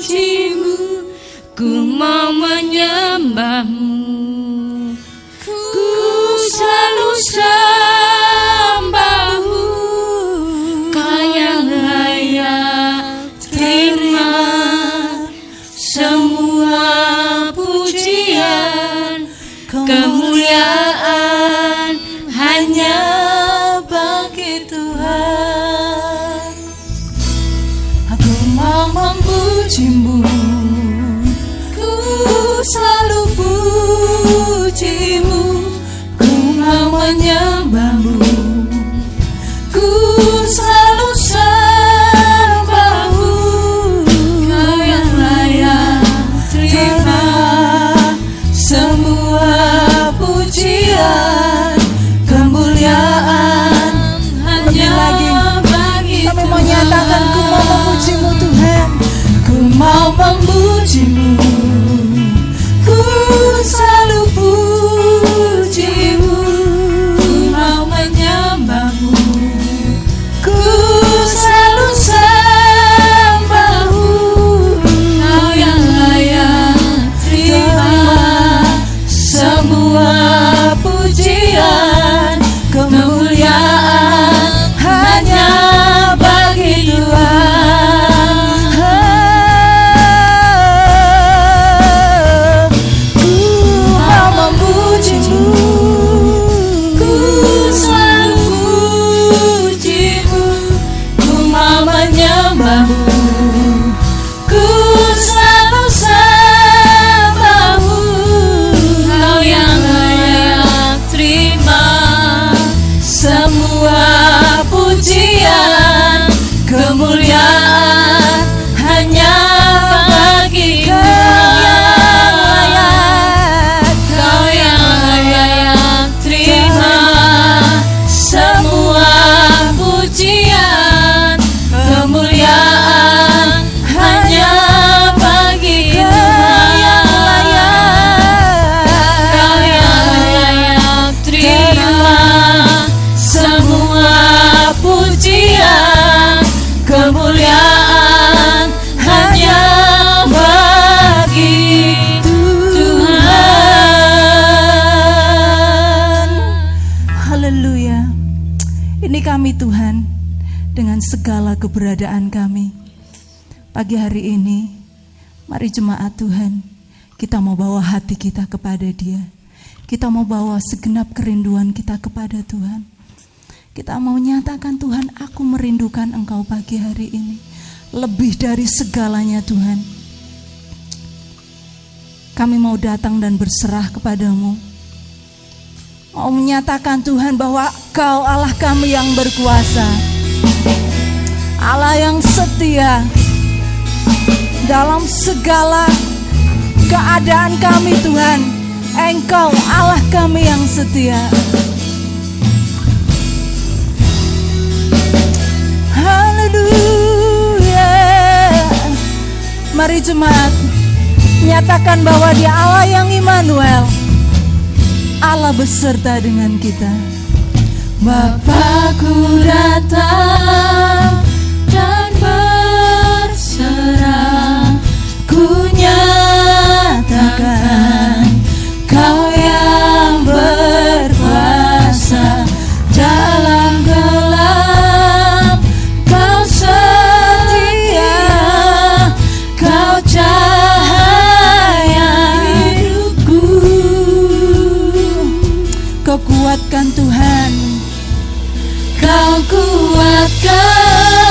memujimu, ku mau menyembahmu. Ku selalu sembahmu, Kau yang layak terima semua pujian, kemuliaan hanya bagi Tuhan. Aku mau memujimu, ku selalu pujimu, ku mau menyembahmu, ku selalu sembahmu, Kau yang layak terima semua pujian, kemuliaan hanya bagi kami mau nyatakan ku mau memujimu Tuhan, ku mau memujimu, ku selalu pujimu, Ku mau menyembahmu, ku selalu sembahmu, Kau yang layak terima semua pujian, kemuliaan hanya bagi Tuhan. Ku mau memujimu, ku selalu pujimu, ku mau menyembahmu, ku selalu sembahmu, Kau yang layak terima semua pujian, kemuliaan hanya bagi Kau yang layak terima semua pujian, kemuliaan hanya bagi Kau yang layak terima semua pujian, kemuliaan hanya bagi Tuhan. Haleluya. Ini kami Tuhan, dengan segala keberadaan kami. Pagi hari ini, mari jemaat Tuhan, kita mau bawa hati kita kepada Dia. Kita mau bawa segenap kerinduan kita kepada Tuhan. Kita mau nyatakan, Tuhan, aku merindukan Engkau pagi hari ini. Lebih dari segalanya Tuhan. Kami mau datang dan berserah kepadamu. Mau menyatakan Tuhan bahwa Kau Allah kami yang berkuasa. Allah yang setia. Dalam segala keadaan kami Tuhan, Engkau Allah kami yang setia. Haleluya. Mari jemaat, nyatakan bahwa Dia Allah yang Immanuel, Allah beserta dengan kita. Bapakku datang dan berserah, ku nyatakan Kau yang berkuasa. Dalam gelap Kau setia, Kau cahaya hidupku. Kau kuatkan Tuhan, Kau kuatkan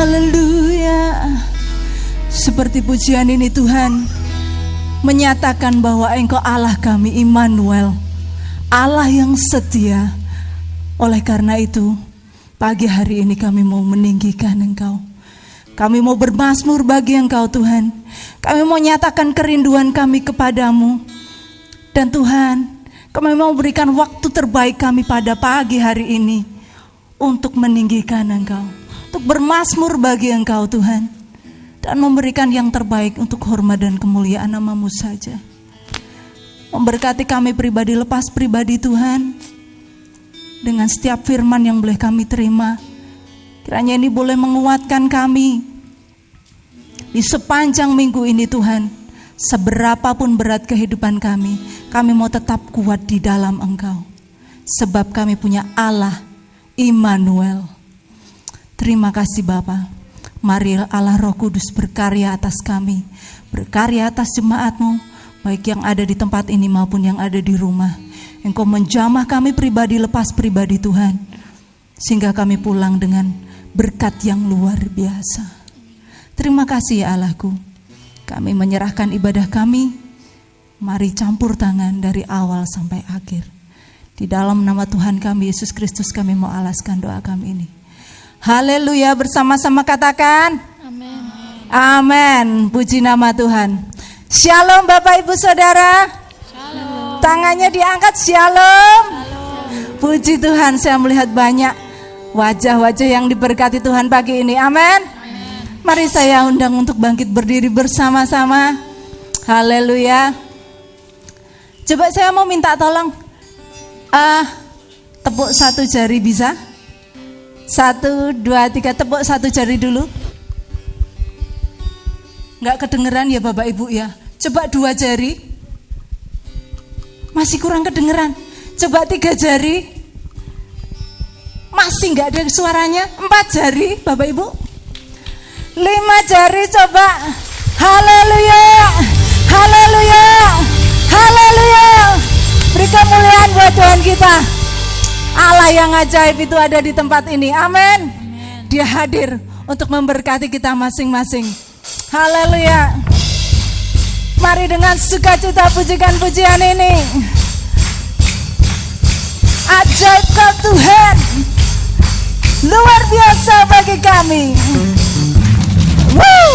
Haleluya. Seperti pujian ini Tuhan menyatakan bahwa Engkau Allah kami, Immanuel, Allah yang setia. Oleh karena itu, pagi hari ini kami mau meninggikan Engkau. Kami mau bermazmur bagi Engkau Tuhan. Kami mau nyatakan kerinduan kami kepadamu. Dan Tuhan, kami mau berikan waktu terbaik kami pada pagi hari ini untuk meninggikan Engkau, untuk bermazmur bagi Engkau Tuhan, dan memberikan yang terbaik untuk hormat dan kemuliaan nama-Mu saja. Memberkati kami pribadi lepas pribadi Tuhan, dengan setiap firman yang boleh kami terima. Kiranya ini boleh menguatkan kami di sepanjang minggu ini Tuhan. Seberapapun berat kehidupan kami mau tetap kuat di dalam Engkau. Sebab kami punya Allah, Immanuel. Terima kasih Bapa. Mari Allah Roh Kudus berkarya atas kami, berkarya atas jemaat-Mu, baik yang ada di tempat ini maupun yang ada di rumah. Engkau menjamah kami pribadi lepas pribadi Tuhan, sehingga kami pulang dengan berkat yang luar biasa. Terima kasih ya Allahku. Kami menyerahkan ibadah kami. Mari campur tangan dari awal sampai akhir. Di dalam nama Tuhan kami Yesus Kristus kami mau alaskan doa kami ini. Haleluya, bersama-sama katakan Amin. Amin. Puji nama Tuhan. Shalom Bapak Ibu Saudara. Shalom. Tangannya diangkat, shalom. Puji Tuhan, saya melihat banyak wajah-wajah yang diberkati Tuhan pagi ini. Amin. Mari saya undang untuk bangkit berdiri bersama-sama. Haleluya. Coba saya mau minta tolong tepuk satu jari bisa? 1, 2, 3, tepuk satu jari dulu. Enggak kedengeran ya Bapak Ibu ya. Coba 2 jari. Masih kurang kedengeran. Coba 3 jari. Masih enggak ada suaranya. 4 jari Bapak Ibu. 5 jari coba. Haleluya. Haleluya. Haleluya. Beri kemuliaan buat Tuhan kita. Allah yang ajaib itu ada di tempat ini. Amin. Dia hadir untuk memberkati kita masing-masing. Haleluya. Mari dengan sukacita pujikan pujian ini. Ajaib kau Tuhan, luar biasa bagi kami. Woo!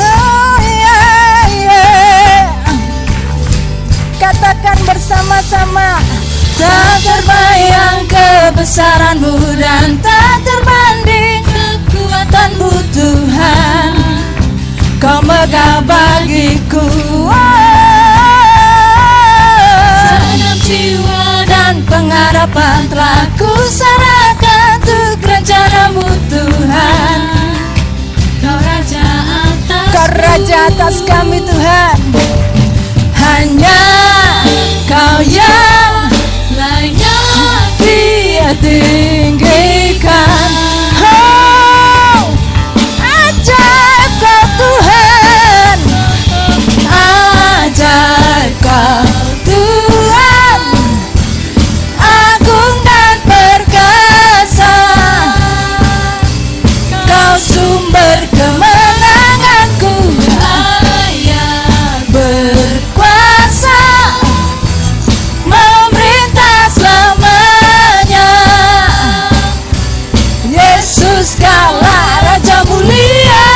Oh, yeah, yeah. Katakan bersama-sama. Tak terbayang kebesaran-Mu dan tak terbanding kekuatan-Mu Tuhan. Kau megah bagiku. Senam jiwa Dan pengharapan telah ku serahkan untuk rencana-Mu Tuhan. Kau Raja atas, Kau Raja atas kami Tuhan. Hanya Kau yang layak Dia tinggikan. Oh, ajaib kau Tuhan, ajaib kau Tuhan, agung dan perkasa. Kau sumber kemenanganku, layak berkuasa memerintah selamanya. Yesus kaulah Raja mulia.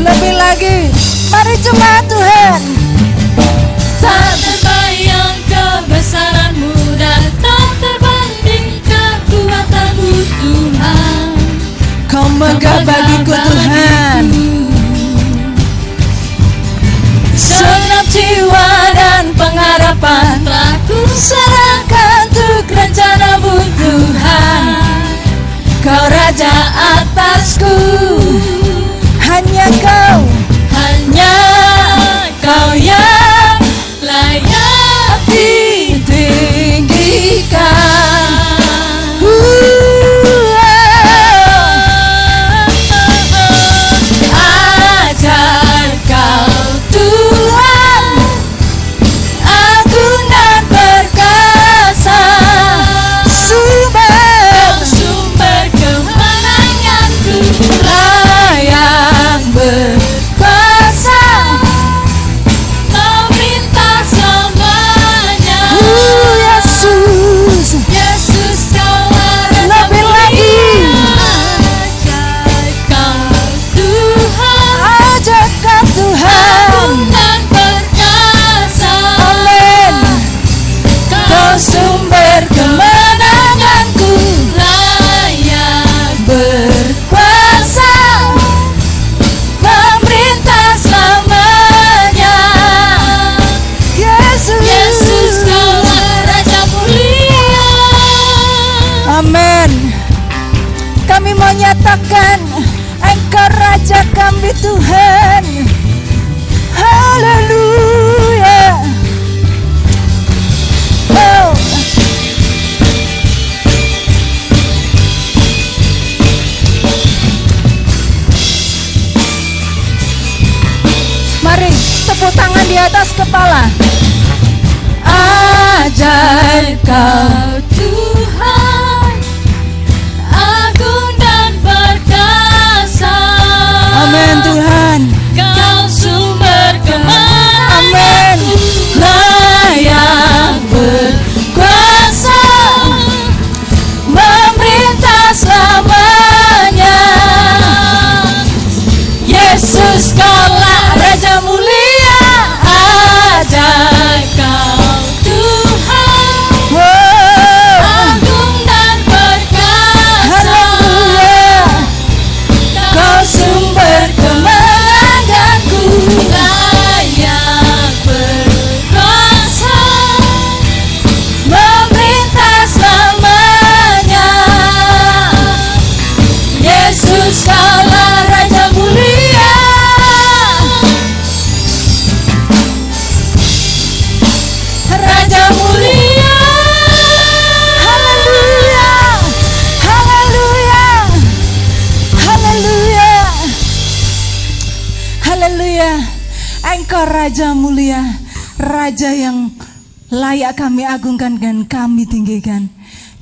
Lebih lagi, mari jemaat Tuhan. Tak terbayang kebesaran-Mu dan tak terbanding kekuatan-Mu Tuhan. Kau megah bagiku Tuhan. Senam jiwa dan pengharapan Telah ku serahkan untuk rencana-Mu Tuhan. Kau Raja atasku. Hanya Kau, hanya Kau yang layak ditinggikan. Ajaib Kau Tuhan, agung dan kami Tuhan. Haleluya. Oh. Mari tepuk tangan di atas kepala. Ajaib Kau Tuhan, agung dan perkasa. Amin Tuhan. Kau sumber kemenangan. Amin. Layak berkuasa, memerintah selamanya. Yesus Kaulah Raja mulia. Ajaib Kau Tuhan, Wow. agung dan perkasa. Haleluya. Kau sumber kemenanganku. Layak berkuasa, memerintah selamanya. Yesus Kaulah Raja mulia. Raja mulia. Haleluya. Haleluya. Haleluya. Haleluya. Engkau Raja mulia, Raja yang layak kami agungkan dan kami tinggikan.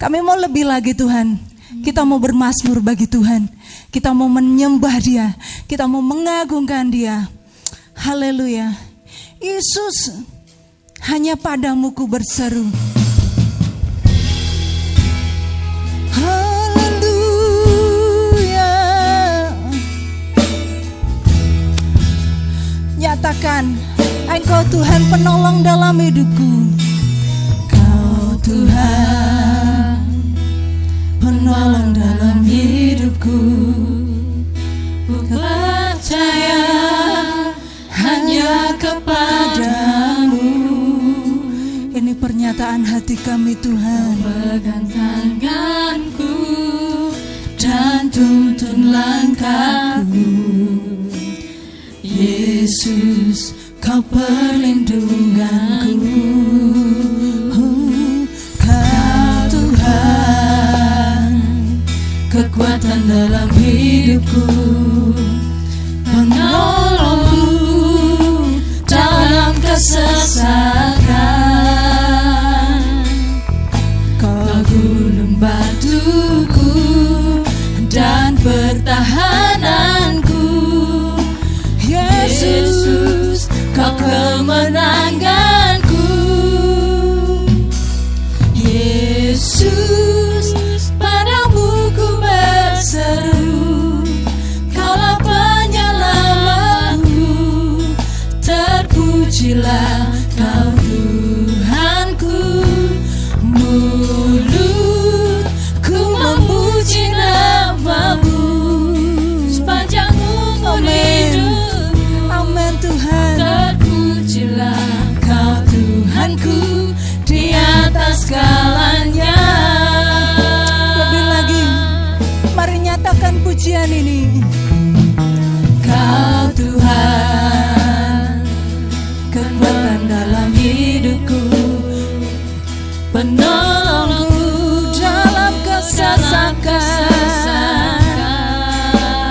Kami mau lebih lagi Tuhan. Kita mau bermazmur bagi Tuhan. Kita mau menyembah Dia. Kita mau mengagungkan Dia. Haleluya. Yesus, hanya padamu ku berseru. Haleluya. Nyatakan, Engkau Tuhan penolong dalam hidupku. Kau Tuhan penolong dalam hidupku. Ku percaya hanya kepadamu. Ini pernyataan hati kami Tuhan. Pegang tanganku dan tuntun langkahku. Yesus, Kau perlindunganku. Kau Tuhan Kekuatan dalam hidupku, penolongku dalam kesesakan. Kau gunung batuku dan pertahananku. Yesus, Kau kemenanganku. Yesus, padamu ku berseru. Kaulah penyelamatku. Terpujilah Kau Tuhanku. Mulutku memuji nama-Mu sepanjang umur hidupku. Amin Tuhan. Terpujilah Kau Tuhanku di atas segalanya. Lebih lagi, mari nyatakan pujian ini. Kau Tuhan, kekuatan dalam hidupku, penolongku Dalam kesesakan,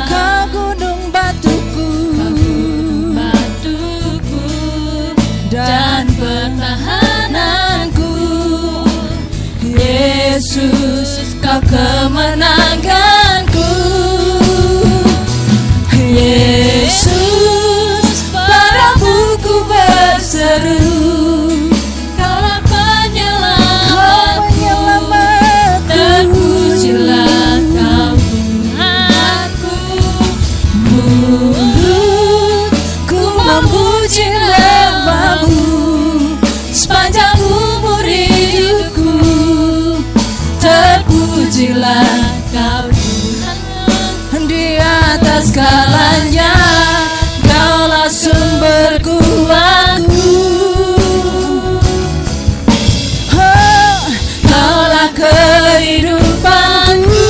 Kau gunung batuku batuku dan pertahananku. Yesus, Kau kemenanganku. Yesus, padamu ku berseru. Kaulah penyelamatku. Terpujilah Kau Tuhanku. Mulutku memuji nama-Mu sepanjang umur hidupku. Terpujilah Kau Tuhan di atas segalanya. Kaulah sumber kuatku. Kaulah kehidupanku.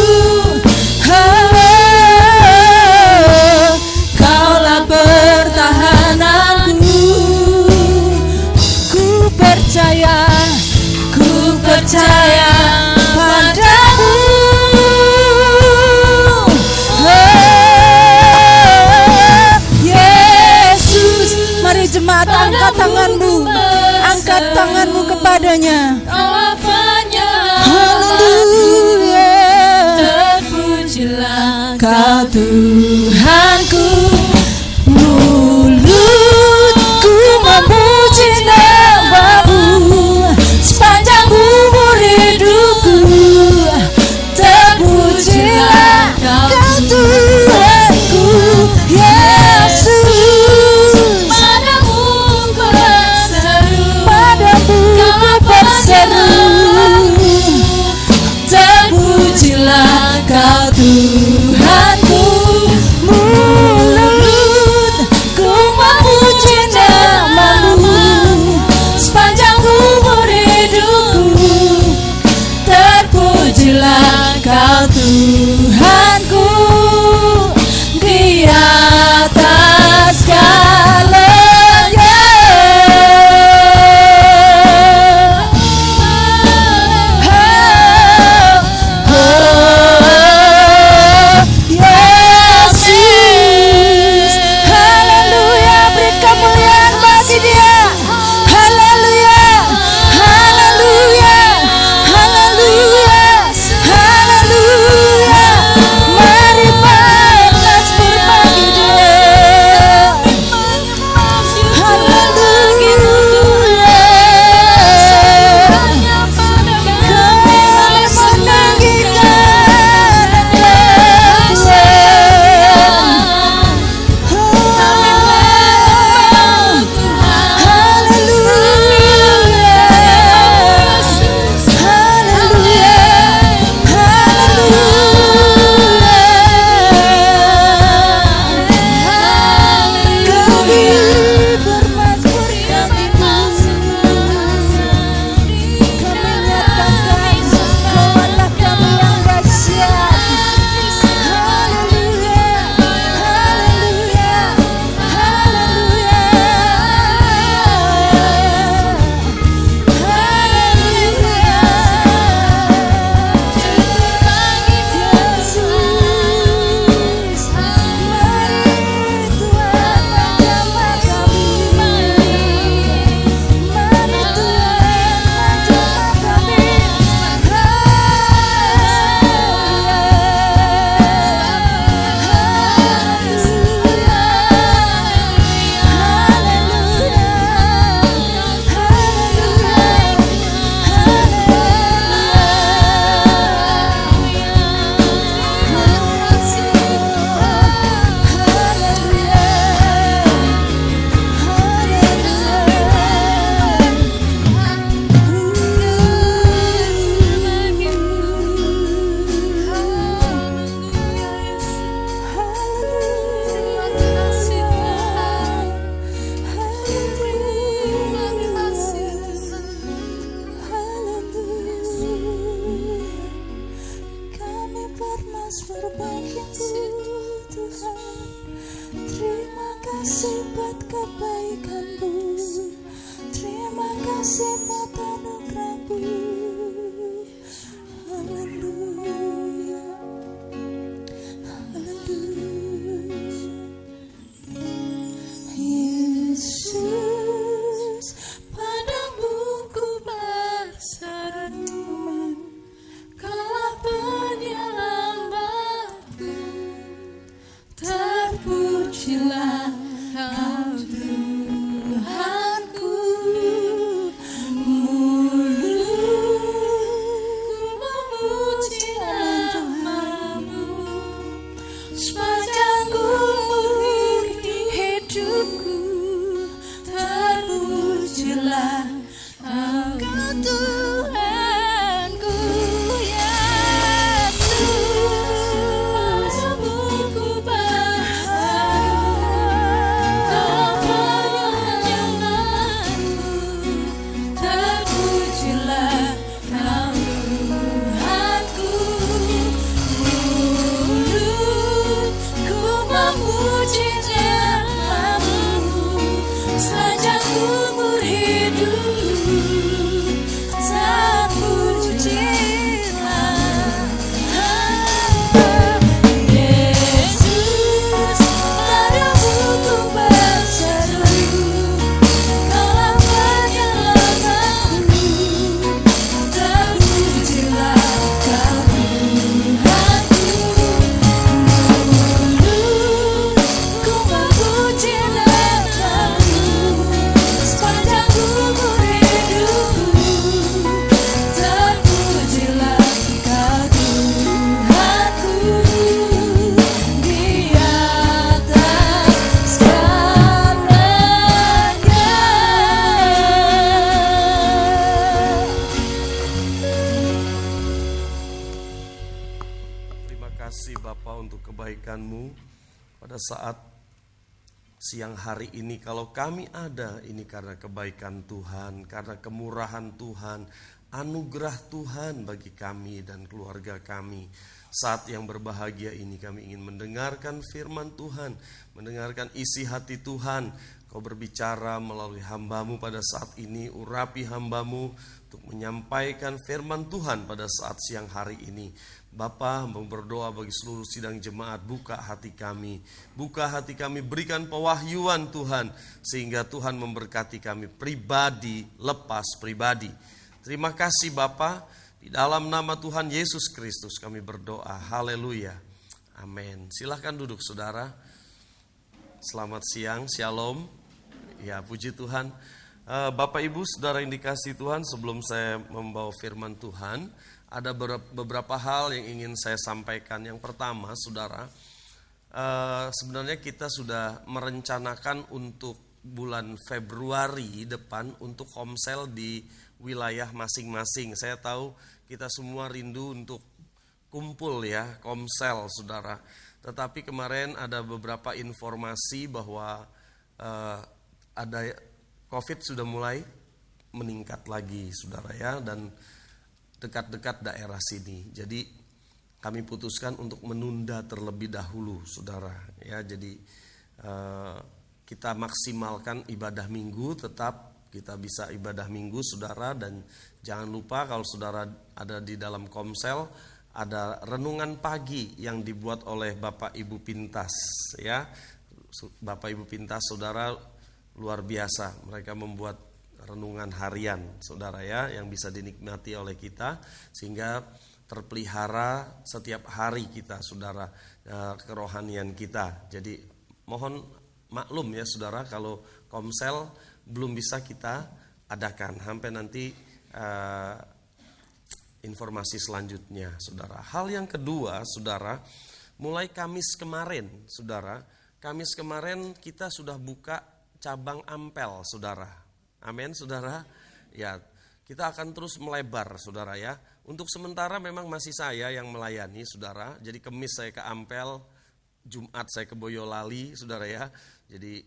Kaulah percaya padamu. Yesus, mari jemaat angkat tanganmu, angkat tanganmu kepadanya. Haleluya, terpujilah Kau Tuhanku, mulutku memuji namamu sepanjang umur hidupku. Terpujilah Kau Tuhanku, Yesus. padamu ku berseru, Padamu ku berseru. Terpujilah Kau Tuhanku, mulutku memuji namamu sepanjang umur hidupku. Terpujilah Kau Tuhanku di atas segalanya. Yesus, haleluya, beri kemuliaan bagi Dia. Haleluya, haleluya, haleluya, haleluya. Bapa untuk kebaikan-Mu pada saat siang hari ini. Kalau kami ada, ini karena kebaikan Tuhan, karena kemurahan Tuhan, anugerah Tuhan bagi kami dan keluarga kami. Saat yang berbahagia ini kami ingin mendengarkan firman Tuhan, mendengarkan isi hati Tuhan. Kau berbicara melalui hamba-Mu pada saat ini, urapi hamba-Mu untuk menyampaikan firman Tuhan pada saat siang hari ini. Bapa, hamba berdoa bagi seluruh sidang jemaat, buka hati kami, berikan pewahyuan Tuhan, sehingga Tuhan memberkati kami pribadi, lepas pribadi. Terima kasih Bapa, di dalam nama Tuhan Yesus Kristus kami berdoa, haleluya, amin. Silahkan duduk saudara. Selamat siang, shalom. Ya, puji Tuhan. Bapak Ibu saudara yang dikasihi Tuhan, sebelum saya membawa firman Tuhan, ada beberapa hal yang ingin saya sampaikan. Yang pertama saudara, sebenarnya kita sudah merencanakan untuk bulan Februari depan untuk komsel di wilayah masing-masing. Saya tahu kita semua rindu untuk kumpul ya, komsel saudara. Tetapi kemarin ada beberapa informasi bahwa ada COVID sudah mulai meningkat lagi saudara ya, dan dekat-dekat daerah sini. Jadi kami putuskan untuk menunda terlebih dahulu saudara ya. Jadi kita maksimalkan ibadah minggu, tetap kita bisa ibadah minggu saudara. Dan jangan lupa kalau saudara ada di dalam komsel, ada renungan pagi yang dibuat oleh Bapak Ibu Pintas ya. Bapak Ibu Pintas saudara luar biasa, mereka membuat renungan harian saudara ya, yang bisa dinikmati oleh kita sehingga terpelihara setiap hari kita saudara, kerohanian kita. Jadi mohon maklum ya saudara kalau komsel belum bisa kita adakan sampai nanti informasi selanjutnya saudara. Hal yang kedua saudara, mulai Kamis kemarin kita sudah buka cabang Ampel saudara. Amin saudara. Ya, kita akan terus melebar saudara ya. Untuk sementara memang masih saya yang melayani saudara. Jadi Kamis saya ke Ampel, Jumat saya ke Boyolali saudara ya. Jadi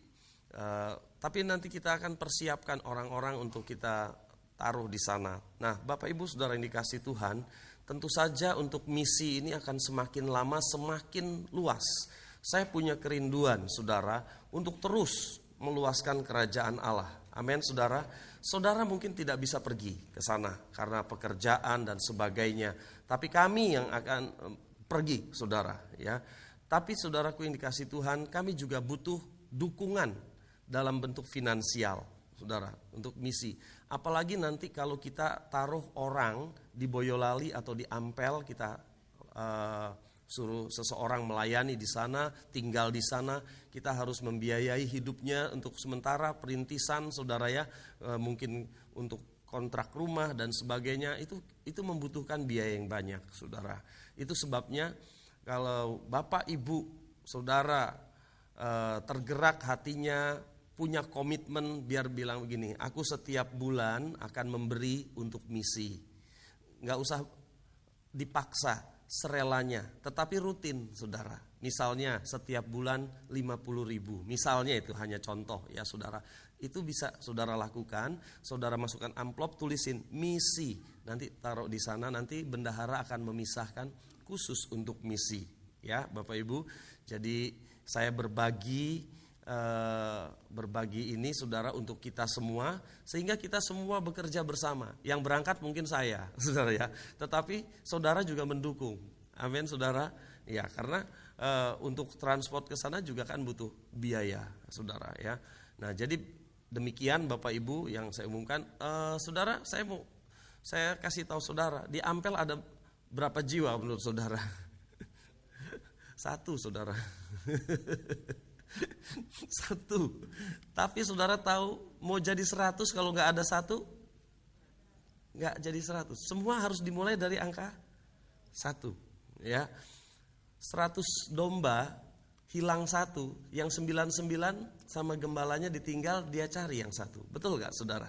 tapi nanti kita akan persiapkan orang-orang untuk kita taruh di sana. Nah, Bapak Ibu saudara yang dikasihi Tuhan, tentu saja untuk misi ini akan semakin lama semakin luas. Saya punya kerinduan saudara untuk terus meluaskan kerajaan Allah. Amin saudara. Saudara mungkin tidak bisa pergi ke sana karena pekerjaan dan sebagainya. Tapi kami yang akan pergi saudara ya. Tapi saudaraku yang dikasihi Tuhan, kami juga butuh dukungan dalam bentuk finansial saudara untuk misi. Apalagi nanti kalau kita taruh orang di Boyolali atau di Ampel, kita suruh seseorang melayani di sana, tinggal di sana, kita harus membiayai hidupnya untuk sementara, perintisan saudara ya, mungkin untuk kontrak rumah dan sebagainya, itu membutuhkan biaya yang banyak saudara. Itu sebabnya kalau Bapak Ibu saudara tergerak hatinya, punya komitmen, biar bilang begini, aku setiap bulan akan memberi untuk misi. Nggak usah dipaksa, serelanya, tetapi rutin saudara. Misalnya setiap bulan 50.000, misalnya, itu hanya contoh ya saudara. Itu bisa saudara lakukan, saudara masukkan amplop, tulisin misi, nanti taruh di sana, nanti bendahara akan memisahkan khusus untuk misi ya Bapak Ibu. Jadi saya berbagi ini saudara untuk kita semua, sehingga kita semua bekerja bersama. Yang berangkat mungkin saya saudara ya, tetapi saudara juga mendukung. Amin saudara ya, karena untuk transport ke sana juga kan butuh biaya saudara ya. Nah jadi demikian Bapak Ibu yang saya umumkan. Saudara, saya kasih tahu saudara, di Ampel ada berapa jiwa menurut saudara? 1 saudara. 1. Tapi saudara tahu mau jadi 100 kalau nggak ada 1, nggak jadi 100. Semua harus dimulai dari angka 1 ya. 100 domba hilang 1, yang 99 sama gembalanya ditinggal, dia cari yang 1. Betul nggak saudara?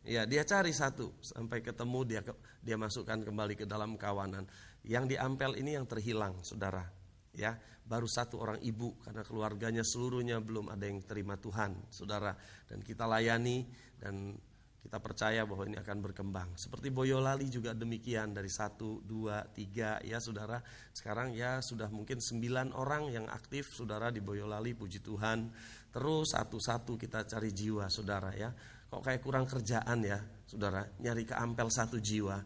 Ya, dia cari 1 sampai ketemu, dia masukkan kembali ke dalam kawanan. Yang di Ampel ini yang terhilang saudara Ya, baru satu orang ibu karena keluarganya seluruhnya belum ada yang terima Tuhan, saudara. Dan kita layani dan kita percaya bahwa ini akan berkembang. Seperti Boyolali juga demikian, dari 1, 2, 3 ya saudara. Sekarang ya sudah mungkin 9 orang yang aktif saudara di Boyolali, puji Tuhan. Terus satu-satu kita cari jiwa saudara ya. Kok kayak kurang kerjaan ya saudara, nyari ke Ampel 1 jiwa.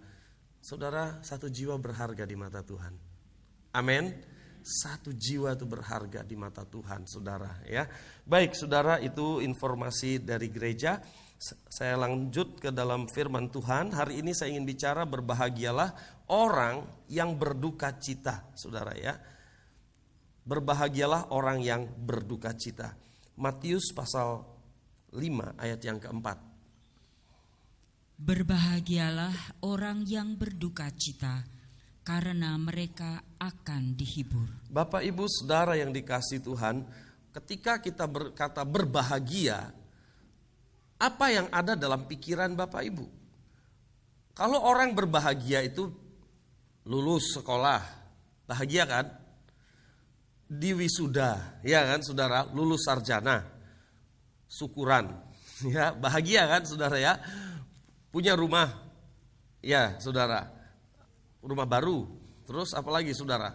Saudara, 1 jiwa berharga di mata Tuhan. Amin. 1 jiwa itu berharga di mata Tuhan saudara ya. Baik saudara, itu informasi dari gereja. Saya lanjut ke dalam firman Tuhan. Hari ini saya ingin bicara berbahagialah orang yang berduka cita saudara ya. Berbahagialah orang yang berduka cita. Matius pasal 5 ayat yang keempat. Berbahagialah orang yang berduka cita, karena mereka akan dihibur. Bapak Ibu Saudara yang dikasihi Tuhan, ketika kita berkata berbahagia, apa yang ada dalam pikiran Bapak Ibu? Kalau orang berbahagia itu lulus sekolah, bahagia kan? Di wisuda, ya kan saudara, lulus sarjana, syukuran, ya bahagia kan saudara ya? Punya rumah, ya saudara, rumah baru, terus apalagi saudara,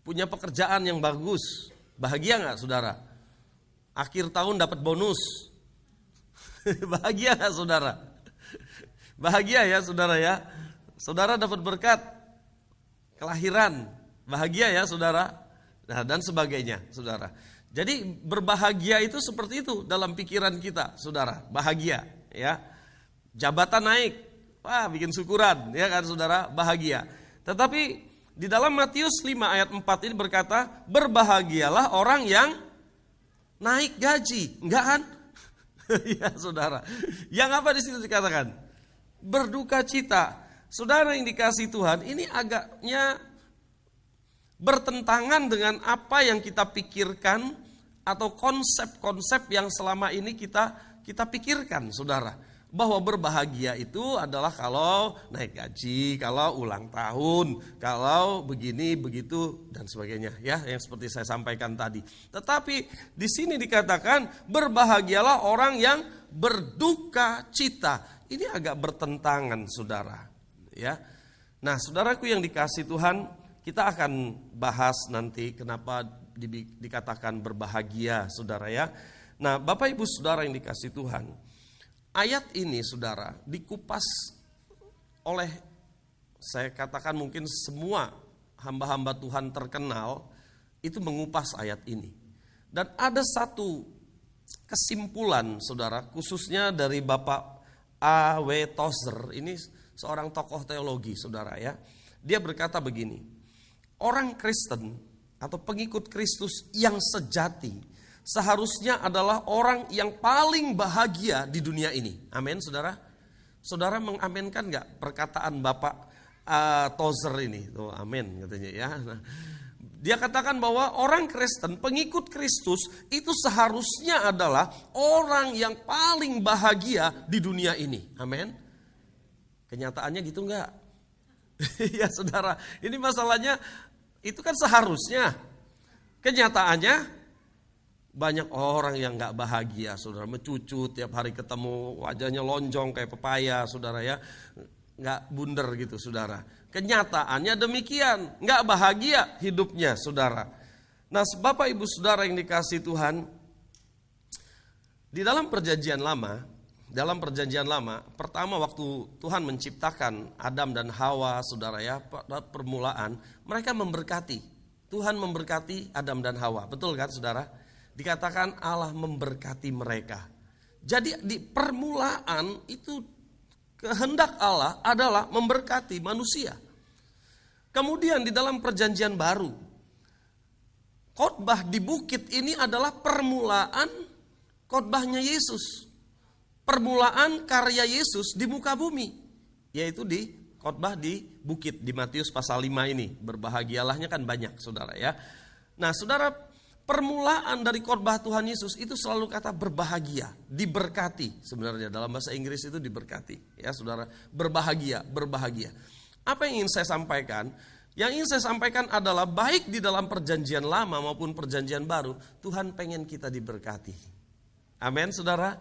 punya pekerjaan yang bagus, bahagia nggak saudara? Akhir tahun dapat bonus, bahagia nggak saudara? Bahagia ya saudara ya. Saudara dapat berkat kelahiran, bahagia ya saudara. Nah, dan sebagainya saudara. Jadi berbahagia itu seperti itu dalam pikiran kita saudara, bahagia ya. Jabatan naik, wah bikin syukuran ya kan saudara, bahagia. Tetapi di dalam Matius 5 ayat 4 ini berkata, berbahagialah orang yang naik gaji, enggak kan? Ya saudara. Yang apa di situ dikatakan? Berduka cita. Saudara yang dikasihi Tuhan, ini agaknya bertentangan dengan apa yang kita pikirkan atau konsep-konsep yang selama ini kita pikirkan saudara. Bahwa berbahagia itu adalah kalau naik gaji, kalau ulang tahun, kalau begini, begitu dan sebagainya ya, yang seperti saya sampaikan tadi. Tetapi di sini dikatakan berbahagialah orang yang berduka cita. Ini agak bertentangan saudara ya. Nah saudaraku yang dikasihi Tuhan, kita akan bahas nanti kenapa dikatakan berbahagia saudara ya. Nah Bapak Ibu Saudara yang dikasihi Tuhan, ayat ini saudara dikupas oleh, saya katakan mungkin semua hamba-hamba Tuhan terkenal itu mengupas ayat ini. Dan ada satu kesimpulan saudara, khususnya dari Bapak A.W. Tozer, ini seorang tokoh teologi saudara ya. Dia berkata begini, orang Kristen atau pengikut Kristus yang sejati seharusnya adalah orang yang paling bahagia di dunia ini. Amin saudara. Saudara mengamenkan gak perkataan Bapak Tozer ini? Oh, amin katanya ya. Nah, dia katakan bahwa orang Kristen, pengikut Kristus itu seharusnya adalah orang yang paling bahagia di dunia ini. Amin. Kenyataannya gitu enggak? Ya saudara, ini masalahnya itu kan seharusnya. Kenyataannya banyak orang yang gak bahagia saudara, mencucut tiap hari ketemu wajahnya lonjong kayak pepaya saudara ya, gak bunder gitu saudara. Kenyataannya demikian, gak bahagia hidupnya saudara. Nah Bapak Ibu Saudara yang dikasihi Tuhan, di dalam perjanjian lama, pertama waktu Tuhan menciptakan Adam dan Hawa saudara ya, pada permulaan mereka memberkati. Tuhan memberkati Adam dan Hawa, betul kan saudara? Dikatakan Allah memberkati mereka. Jadi di permulaan itu kehendak Allah adalah memberkati manusia. Kemudian di dalam perjanjian baru, khotbah di bukit ini adalah permulaan khotbahnya Yesus. Permulaan karya Yesus di muka bumi, yaitu di khotbah di bukit di Matius pasal 5 ini. Berbahagialahnya kan banyak saudara ya. Nah saudara, permulaan dari khotbah Tuhan Yesus itu selalu kata berbahagia, diberkati. Sebenarnya dalam bahasa Inggris itu diberkati ya saudara, berbahagia, berbahagia. Apa yang ingin saya sampaikan? Yang ingin saya sampaikan adalah baik di dalam perjanjian lama maupun perjanjian baru, Tuhan pengen kita diberkati. Amin, saudara.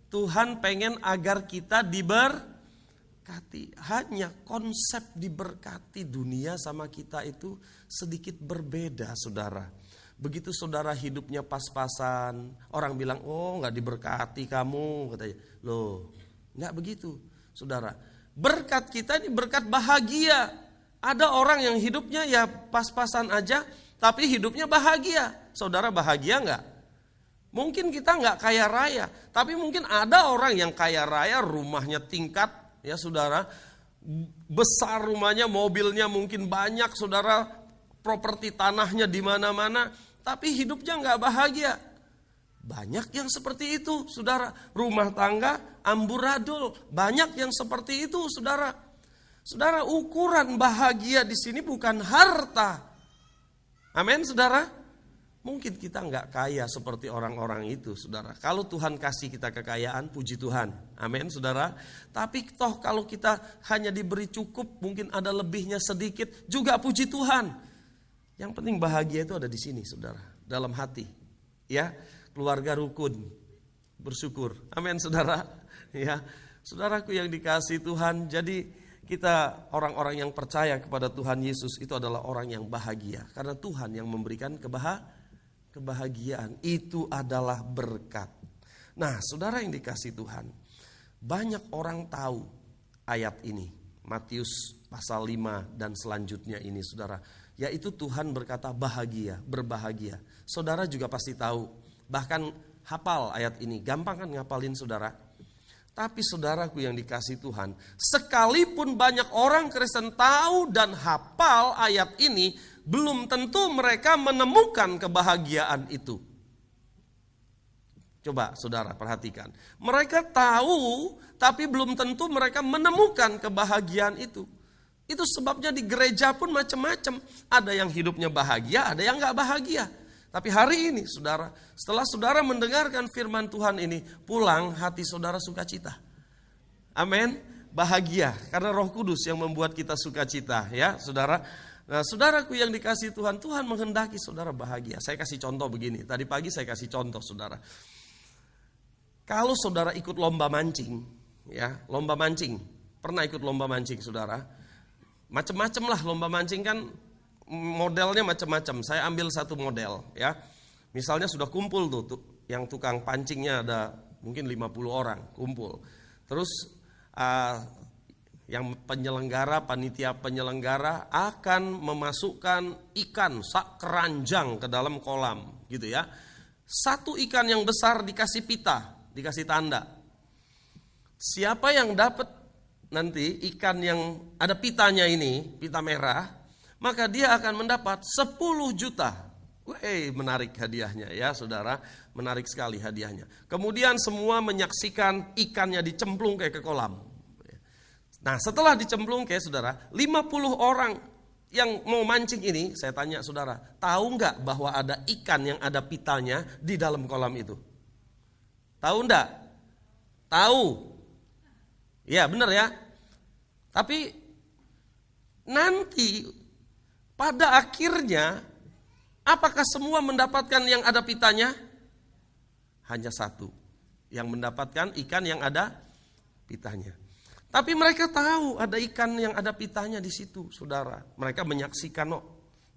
Tuhan pengen agar kita diberkati. Hanya konsep diberkati dunia sama kita itu sedikit berbeda, saudara. Begitu saudara hidupnya pas-pasan, orang bilang, oh gak diberkati kamu, katanya. Loh, gak begitu, saudara. Berkat kita ini berkat bahagia. Ada orang yang hidupnya ya pas-pasan aja, tapi hidupnya bahagia. Saudara bahagia gak? Mungkin kita gak kaya raya, tapi mungkin ada orang yang kaya raya, rumahnya tingkat, ya saudara. Besar rumahnya, mobilnya mungkin banyak, saudara. Properti tanahnya di mana-mana, tapi hidupnya gak bahagia. Banyak yang seperti itu, saudara. Rumah tangga amburadul, banyak yang seperti itu, saudara. Saudara, ukuran bahagia di sini bukan harta. Amin, saudara. Mungkin kita nggak kaya seperti orang-orang itu, saudara. Kalau Tuhan kasih kita kekayaan, puji Tuhan. Amin, saudara. Tapi toh kalau kita hanya diberi cukup, mungkin ada lebihnya sedikit, juga puji Tuhan. Yang penting bahagia itu ada di sini, saudara. Dalam hati, ya. Keluarga rukun, bersyukur. Amin, saudara. Ya, saudaraku yang dikasihi Tuhan, jadi kita orang-orang yang percaya kepada Tuhan Yesus itu adalah orang yang bahagia. Karena Tuhan yang memberikan kebahagiaan. Itu adalah berkat. Nah, saudara yang dikasihi Tuhan, banyak orang tahu ayat ini. Matius pasal 5 dan selanjutnya ini, saudara. Yaitu Tuhan berkata bahagia, berbahagia. Saudara juga pasti tahu. Bahkan hafal ayat ini. Gampang kan ngapalin, saudara? Tapi saudaraku yang dikasihi Tuhan, sekalipun banyak orang Kristen tahu dan hafal ayat ini, belum tentu mereka menemukan kebahagiaan itu. Coba saudara perhatikan. Mereka tahu, tapi belum tentu mereka menemukan kebahagiaan itu. Itu sebabnya di gereja pun macam-macam. Ada yang hidupnya bahagia, ada yang gak bahagia. Tapi hari ini saudara, setelah saudara mendengarkan firman Tuhan ini, pulang hati saudara sukacita. Amin, bahagia karena Roh Kudus yang membuat kita sukacita, ya saudara. Nah, saudaraku yang dikasihi Tuhan, Tuhan menghendaki saudara bahagia. Saya kasih contoh begini, tadi pagi saya kasih contoh saudara. Kalau saudara ikut lomba mancing, ya lomba mancing, pernah ikut lomba mancing saudara? Macam-macam lah lomba mancing kan. Modelnya macam-macam. Saya ambil satu model, ya. Misalnya sudah kumpul tuh yang tukang pancingnya ada mungkin 50 orang kumpul. Terus yang penyelenggara, panitia penyelenggara akan memasukkan ikan sak keranjang ke dalam kolam, gitu ya. Satu ikan yang besar dikasih pita, dikasih tanda. Siapa yang dapat nanti ikan yang ada pitanya ini, pita merah, maka dia akan mendapat 10 juta. Menarik hadiahnya ya saudara, menarik sekali hadiahnya. Kemudian semua menyaksikan ikannya dicemplung kayak ke kolam. Nah setelah dicemplung kayak saudara, 50 orang yang mau mancing ini, saya tanya saudara, tahu nggak bahwa ada ikan yang ada pitanya di dalam kolam itu? Tahu nggak? Tahu. Ya benar ya. Tapi nanti pada akhirnya, apakah semua mendapatkan yang ada pitanya? Hanya satu, yang mendapatkan ikan yang ada pitanya. Tapi mereka tahu ada ikan yang ada pitanya di situ, saudara. Mereka menyaksikan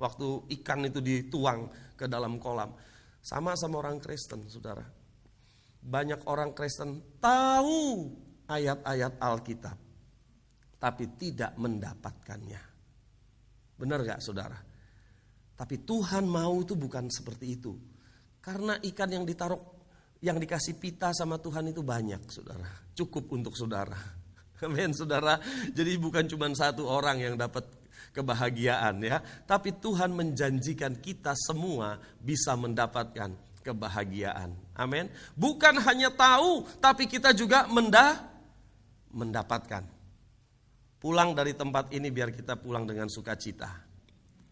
waktu ikan itu dituang ke dalam kolam. Sama orang Kristen, saudara. Banyak orang Kristen tahu ayat-ayat Alkitab, tapi tidak mendapatkannya. Benar gak saudara? Tapi Tuhan mau itu bukan seperti itu. Karena ikan yang ditaruh, yang dikasih pita sama Tuhan itu banyak saudara. Cukup untuk saudara. Amin saudara. Jadi bukan cuma satu orang yang dapat kebahagiaan ya. Tapi Tuhan menjanjikan kita semua bisa mendapatkan kebahagiaan. Amin. Bukan hanya tahu, tapi kita juga mendapatkan. Pulang dari tempat ini biar kita pulang dengan sukacita.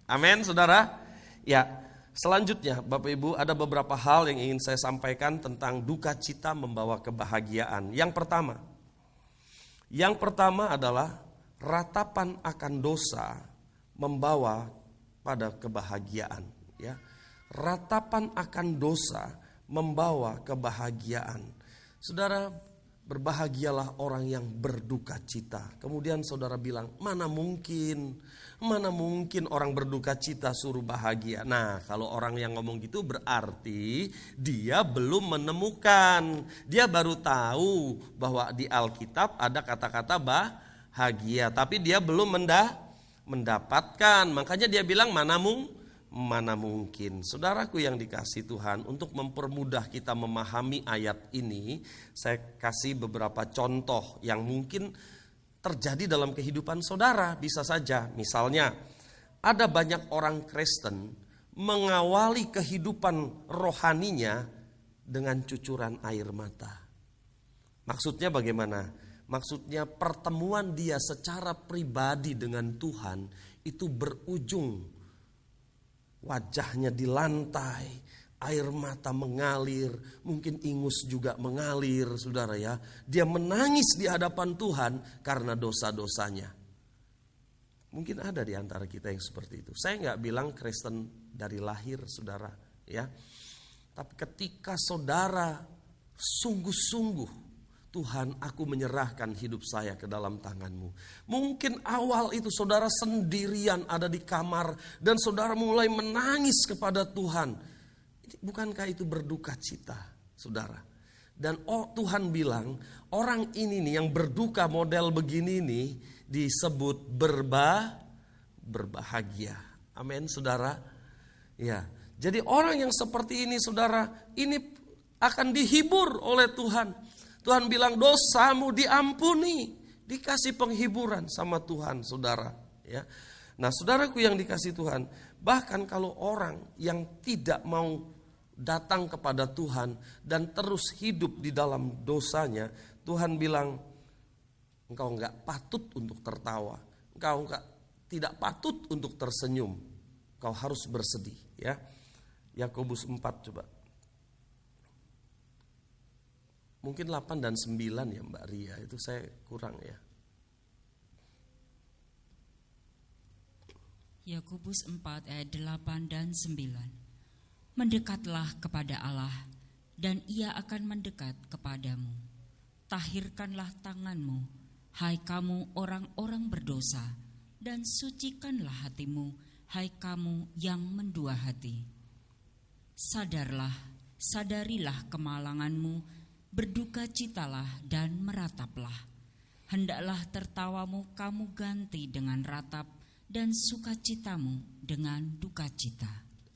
Amin, saudara. Ya, selanjutnya Bapak Ibu ada beberapa hal yang ingin saya sampaikan tentang duka cita membawa kebahagiaan. Yang pertama adalah ratapan akan dosa membawa pada kebahagiaan, ya. Ratapan akan dosa membawa kebahagiaan. Saudara, berbahagialah orang yang berduka cita. Kemudian saudara bilang, mana mungkin orang berduka cita suruh bahagia. Nah, kalau orang yang ngomong gitu berarti dia belum menemukan. Dia baru tahu bahwa di Alkitab ada kata-kata bahagia, tapi dia belum mendapatkan. Makanya dia bilang mana mungkin. Saudaraku yang dikasihi Tuhan, untuk mempermudah kita memahami ayat ini, saya kasih beberapa contoh yang mungkin terjadi dalam kehidupan saudara. Bisa saja, misalnya ada banyak orang Kristen mengawali kehidupan rohaninya dengan cucuran air mata. Maksudnya bagaimana? Maksudnya pertemuan dia secara pribadi dengan Tuhan itu berujung wajahnya di lantai, air mata mengalir, mungkin ingus juga mengalir, saudara ya. Dia menangis di hadapan Tuhan karena dosa-dosanya. Mungkin ada di antara kita yang seperti itu. Saya nggak bilang Kristen dari lahir, saudara, ya. Tapi ketika saudara sungguh-sungguh, Tuhan, aku menyerahkan hidup saya ke dalam tangan-Mu. Mungkin awal itu saudara sendirian ada di kamar dan saudara mulai menangis kepada Tuhan. Bukankah itu berduka cita, saudara? Dan Tuhan bilang, orang ini nih yang berduka model begini nih disebut berbahagia. Amin, saudara. Ya, jadi orang yang seperti ini, saudara, ini akan dihibur oleh Tuhan. Tuhan bilang dosamu diampuni, dikasih penghiburan sama Tuhan, saudara. Ya, nah saudaraku yang dikasih Tuhan, bahkan kalau orang yang tidak mau datang kepada Tuhan dan terus hidup di dalam dosanya, Tuhan bilang engkau enggak patut untuk tertawa, engkau tidak patut untuk tersenyum, engkau harus bersedih. Ya, Yakobus 4 coba. Mungkin 8 dan 9 ya Mbak Ria, itu saya kurang ya. Yakobus 4 ayat 8 dan 9. Mendekatlah kepada Allah dan Ia akan mendekat kepadamu. Tahirkanlah tanganmu, hai kamu orang-orang berdosa, dan sucikanlah hatimu, hai kamu yang mendua hati. Sadarilah kemalanganmu, berduka citalah dan merataplah. Hendaklah tertawamu kamu ganti dengan ratap dan sukacitamu dengan duka cita.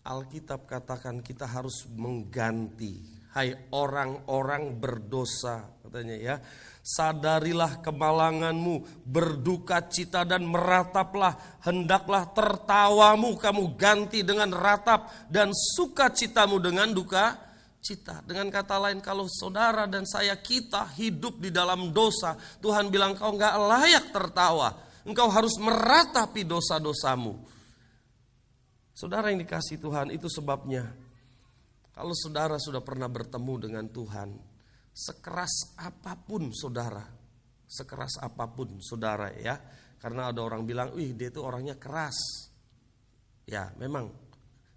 Alkitab katakan kita harus mengganti. Hai orang-orang berdosa, katanya ya. Sadarilah kemalanganmu, berduka cita dan merataplah. Hendaklah tertawamu kamu ganti dengan ratap dan sukacitamu dengan duka cita. Dengan kata lain, kalau saudara dan saya kita hidup di dalam dosa, Tuhan bilang kau enggak layak tertawa. Engkau harus meratapi dosa-dosamu. Saudara yang dikasihi Tuhan, itu sebabnya kalau saudara sudah pernah bertemu dengan Tuhan, sekeras apapun saudara ya. Karena ada orang bilang, wih dia itu orangnya keras. Ya memang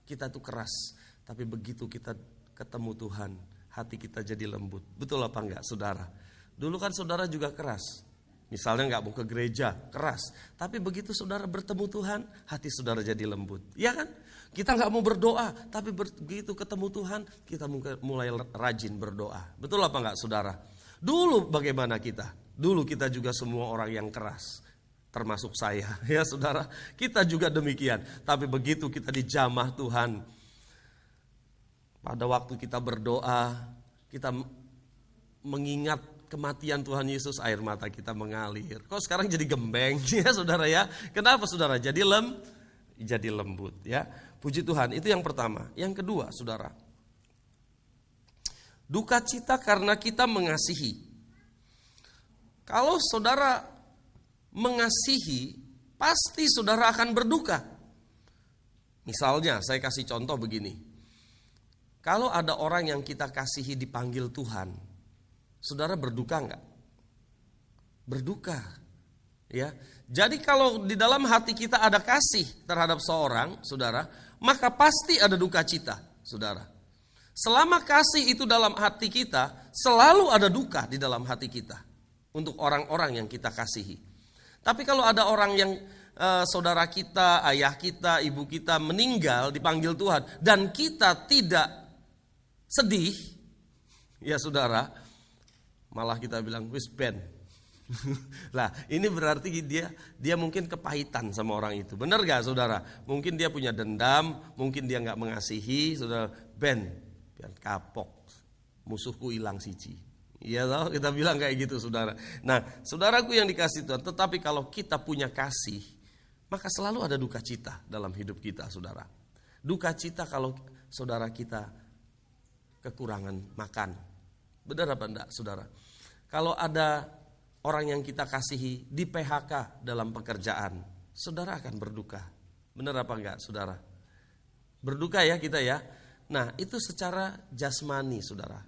kita tuh keras, tapi begitu kita ketemu Tuhan, hati kita jadi lembut. Betul apa enggak saudara? Dulu kan saudara juga keras. Misalnya enggak mau ke gereja, keras. Tapi begitu saudara bertemu Tuhan, hati saudara jadi lembut. Ya kan? Kita enggak mau berdoa, tapi begitu ketemu Tuhan, kita mulai rajin berdoa. Betul apa enggak saudara? Dulu bagaimana kita? Dulu kita juga semua orang yang keras. Termasuk saya, ya saudara. Kita juga demikian. Tapi begitu kita dijamah Tuhan, pada waktu kita berdoa, kita mengingat kematian Tuhan Yesus, air mata kita mengalir. Kok sekarang jadi gembeng ya saudara ya? Kenapa saudara? Jadi lembut ya. Puji Tuhan, itu yang pertama. Yang kedua saudara, duka cita karena kita mengasihi. Kalau saudara mengasihi, pasti saudara akan berduka. Misalnya saya kasih contoh begini. Kalau ada orang yang kita kasihi dipanggil Tuhan, saudara berduka enggak? Berduka. Ya. Jadi kalau di dalam hati kita ada kasih terhadap seorang, saudara, maka pasti ada duka cita, saudara. Selama kasih itu dalam hati kita, selalu ada duka di dalam hati kita untuk orang-orang yang kita kasihi. Tapi kalau ada orang yang saudara kita, ayah kita, ibu kita meninggal dipanggil Tuhan dan kita tidak sedih, ya saudara, malah kita bilang wis ben. Lah ini berarti dia mungkin kepahitan sama orang itu. Benar gak saudara? Mungkin dia punya dendam, mungkin dia gak mengasihi. Saudara, ben kapok, musuhku hilang siji. Iya toh, kita bilang kayak gitu saudara. Nah saudaraku yang dikasih Tuhan, tetapi kalau kita punya kasih, maka selalu ada duka cita dalam hidup kita saudara. Duka cita kalau saudara kita kekurangan makan. Benar apa enggak saudara? Kalau ada orang yang kita kasihi di PHK dalam pekerjaan, saudara akan berduka. Benar apa enggak saudara? Berduka ya kita ya. Nah itu secara jasmani saudara.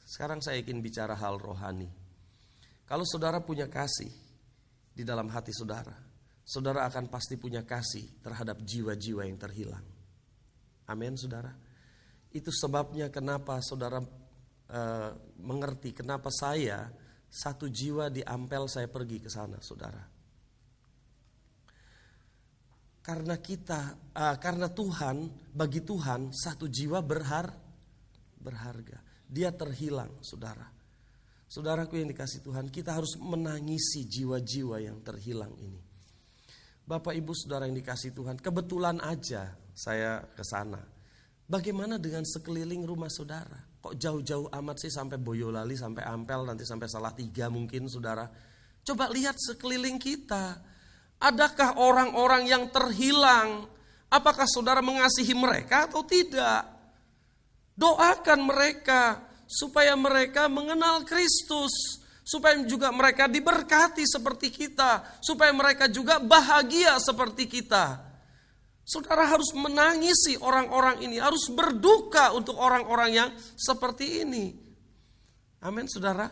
Sekarang saya ingin bicara hal rohani. Kalau saudara punya kasih di dalam hati saudara, saudara akan pasti punya kasih terhadap jiwa-jiwa yang terhilang. Amin saudara. Itu sebabnya kenapa saudara mengerti kenapa saya satu jiwa di Ampel saya pergi ke sana, saudara. Karena Tuhan, bagi Tuhan satu jiwa berharga. Dia terhilang, saudara. Saudaraku yang dikasih Tuhan, kita harus menangisi jiwa-jiwa yang terhilang ini. Bapak Ibu saudara yang dikasih Tuhan, kebetulan aja saya ke sana. Bagaimana dengan sekeliling rumah saudara? Kok jauh-jauh amat sih sampai Boyolali, sampai Ampel, nanti sampai Salatiga mungkin saudara. Coba lihat sekeliling kita. Adakah orang-orang yang terhilang? Apakah saudara mengasihi mereka atau tidak? Doakan mereka supaya mereka mengenal Kristus. Supaya juga mereka diberkati seperti kita. Supaya mereka juga bahagia seperti kita. Saudara harus menangisi orang-orang ini, harus berduka untuk orang-orang yang seperti ini. Amin saudara.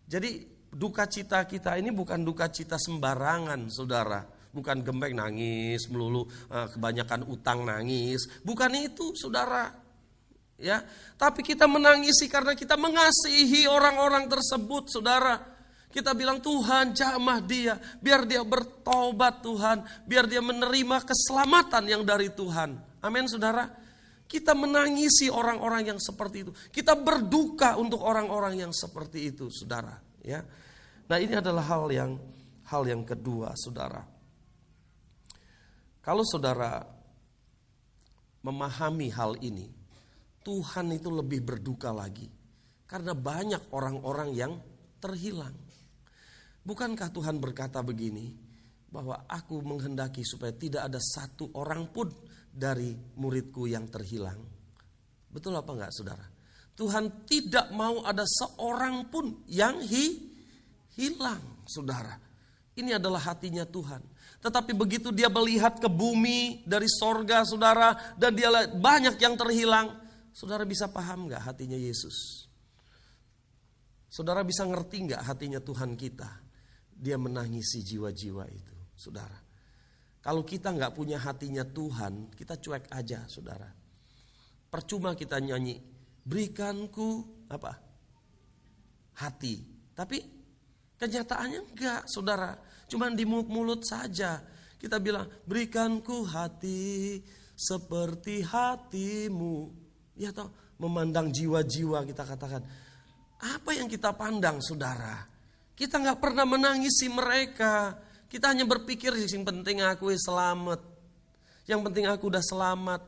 Jadi duka cita kita ini bukan duka cita sembarangan saudara. Bukan gembeng nangis melulu, kebanyakan utang nangis. Bukan itu saudara. Ya, tapi kita menangisi karena kita mengasihi orang-orang tersebut saudara. Kita bilang Tuhan jamah dia, biar dia bertobat Tuhan, biar dia menerima keselamatan yang dari Tuhan. Amin saudara. Kita menangisi orang-orang yang seperti itu. Kita berduka untuk orang-orang yang seperti itu saudara. Ya. Nah ini adalah hal yang kedua saudara. Kalau saudara memahami hal ini, Tuhan itu lebih berduka lagi. Karena banyak orang-orang yang terhilang. Bukankah Tuhan berkata begini, bahwa aku menghendaki supaya tidak ada satu orang pun dari muridku yang terhilang. Betul apa enggak saudara? Tuhan tidak mau ada seorang pun yang hilang saudara. Ini adalah hatinya Tuhan. Tetapi begitu dia melihat ke bumi dari sorga saudara, dan dia lihat banyak yang terhilang. Saudara bisa paham enggak hatinya Yesus? Saudara bisa ngerti enggak hatinya Tuhan kita? Dia menangisi jiwa-jiwa itu, saudara. Kalau kita nggak punya hatinya Tuhan, kita cuek aja, saudara. Percuma kita nyanyi, berikanku apa? Hati. Tapi kenyataannya enggak, saudara. Cuma di mulut saja. Kita bilang, berikanku hati seperti hatimu. Ya toh, memandang jiwa-jiwa kita katakan. Apa yang kita pandang, saudara? Kita gak pernah menangisi mereka. Kita hanya berpikir yang penting aku selamat. Yang penting aku udah selamat.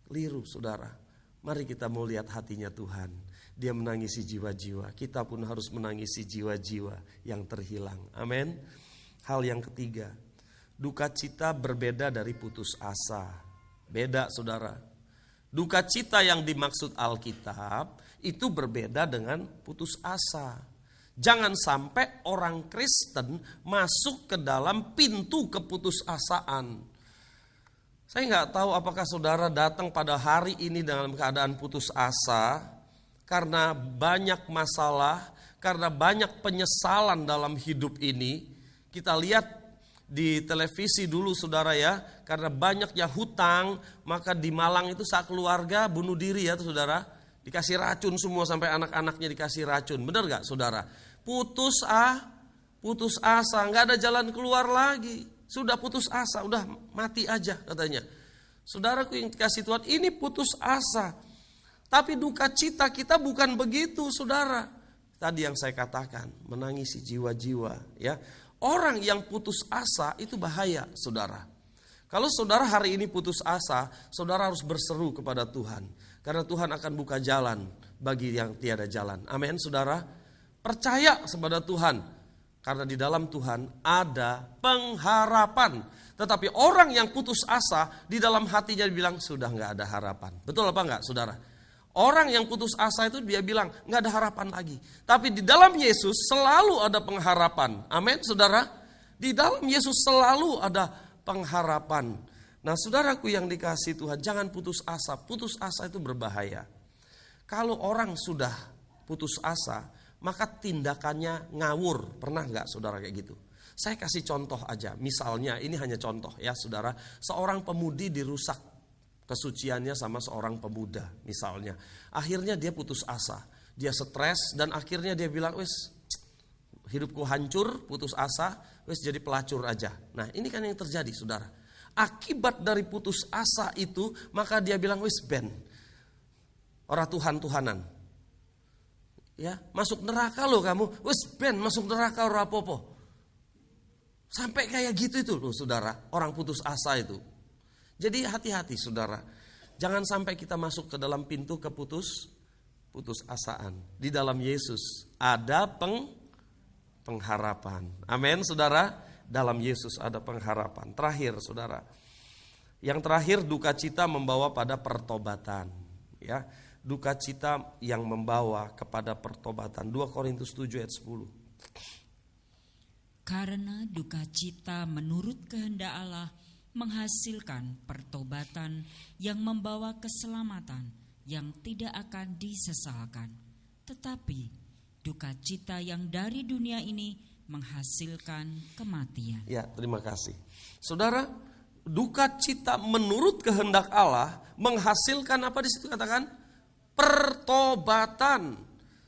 Keliru saudara. Mari kita mau lihat hatinya Tuhan. Dia menangisi jiwa-jiwa. Kita pun harus menangisi jiwa-jiwa yang terhilang. Amin. Hal yang ketiga. Duka cita berbeda dari putus asa. Beda saudara. Duka cita yang dimaksud Alkitab itu berbeda dengan putus asa. Jangan sampai orang Kristen masuk ke dalam pintu keputusasaan. Saya nggak tahu apakah saudara datang pada hari ini dalam keadaan putus asa karena banyak masalah, karena banyak penyesalan dalam hidup ini. kita lihat di televisi dulu saudara ya, karena banyaknya hutang, maka di Malang itu keluarga bunuh diri ya saudara, dikasih racun semua sampai anak-anaknya dikasih racun. Benar gak saudara? Putus asa, gak ada jalan keluar lagi. Sudah putus asa, udah mati aja katanya. Saudaraku yang dikasih Tuhan, ini putus asa. Tapi duka cita kita bukan begitu saudara. Tadi yang saya katakan, menangisi jiwa-jiwa ya. Orang yang putus asa itu bahaya saudara. Kalau saudara hari ini putus asa, saudara harus berseru kepada Tuhan. Karena Tuhan akan buka jalan bagi yang tiada jalan. Amin saudara. Percaya kepada Tuhan. Karena di dalam Tuhan ada pengharapan. Tetapi orang yang putus asa, di dalam hatinya bilang sudah gak ada harapan. Betul apa enggak saudara? Orang yang putus asa itu dia bilang gak ada harapan lagi. Tapi di dalam Yesus selalu ada pengharapan. Amin saudara. Di dalam Yesus selalu ada pengharapan. Nah saudaraku yang dikasihi Tuhan, jangan putus asa. Putus asa itu berbahaya. Kalau orang sudah putus asa, maka tindakannya ngawur. Pernah gak saudara kayak gitu? Saya kasih contoh aja. Misalnya ini hanya contoh ya saudara. Seorang pemudi dirusak kesuciannya sama seorang pemuda misalnya. Akhirnya dia putus asa, dia stres dan akhirnya dia bilang, wes hidupku hancur, putus asa, wes jadi pelacur aja. Nah ini kan yang terjadi saudara. Akibat dari putus asa itu, maka dia bilang wes ben, orang Tuhan-Tuhanan. Ya, masuk neraka loh kamu, wes ben masuk neraka ora apa-apa. Sampai kayak gitu itu loh saudara, orang putus asa itu. Jadi hati-hati saudara, jangan sampai kita masuk ke dalam pintu putus asaan. Di dalam Yesus ada pengharapan. Amin saudara, dalam Yesus ada pengharapan. Terakhir saudara, yang terakhir duka cita membawa pada pertobatan. Ya, duka cita yang membawa kepada pertobatan. 2 Korintus 7 ayat 10. Karena duka cita menurut kehendak Allah menghasilkan pertobatan yang membawa keselamatan yang tidak akan disesalkan. Tetapi duka cita yang dari dunia ini menghasilkan kematian. Ya, terima kasih. Saudara, duka cita menurut kehendak Allah menghasilkan apa di situ katakan? Pertobatan.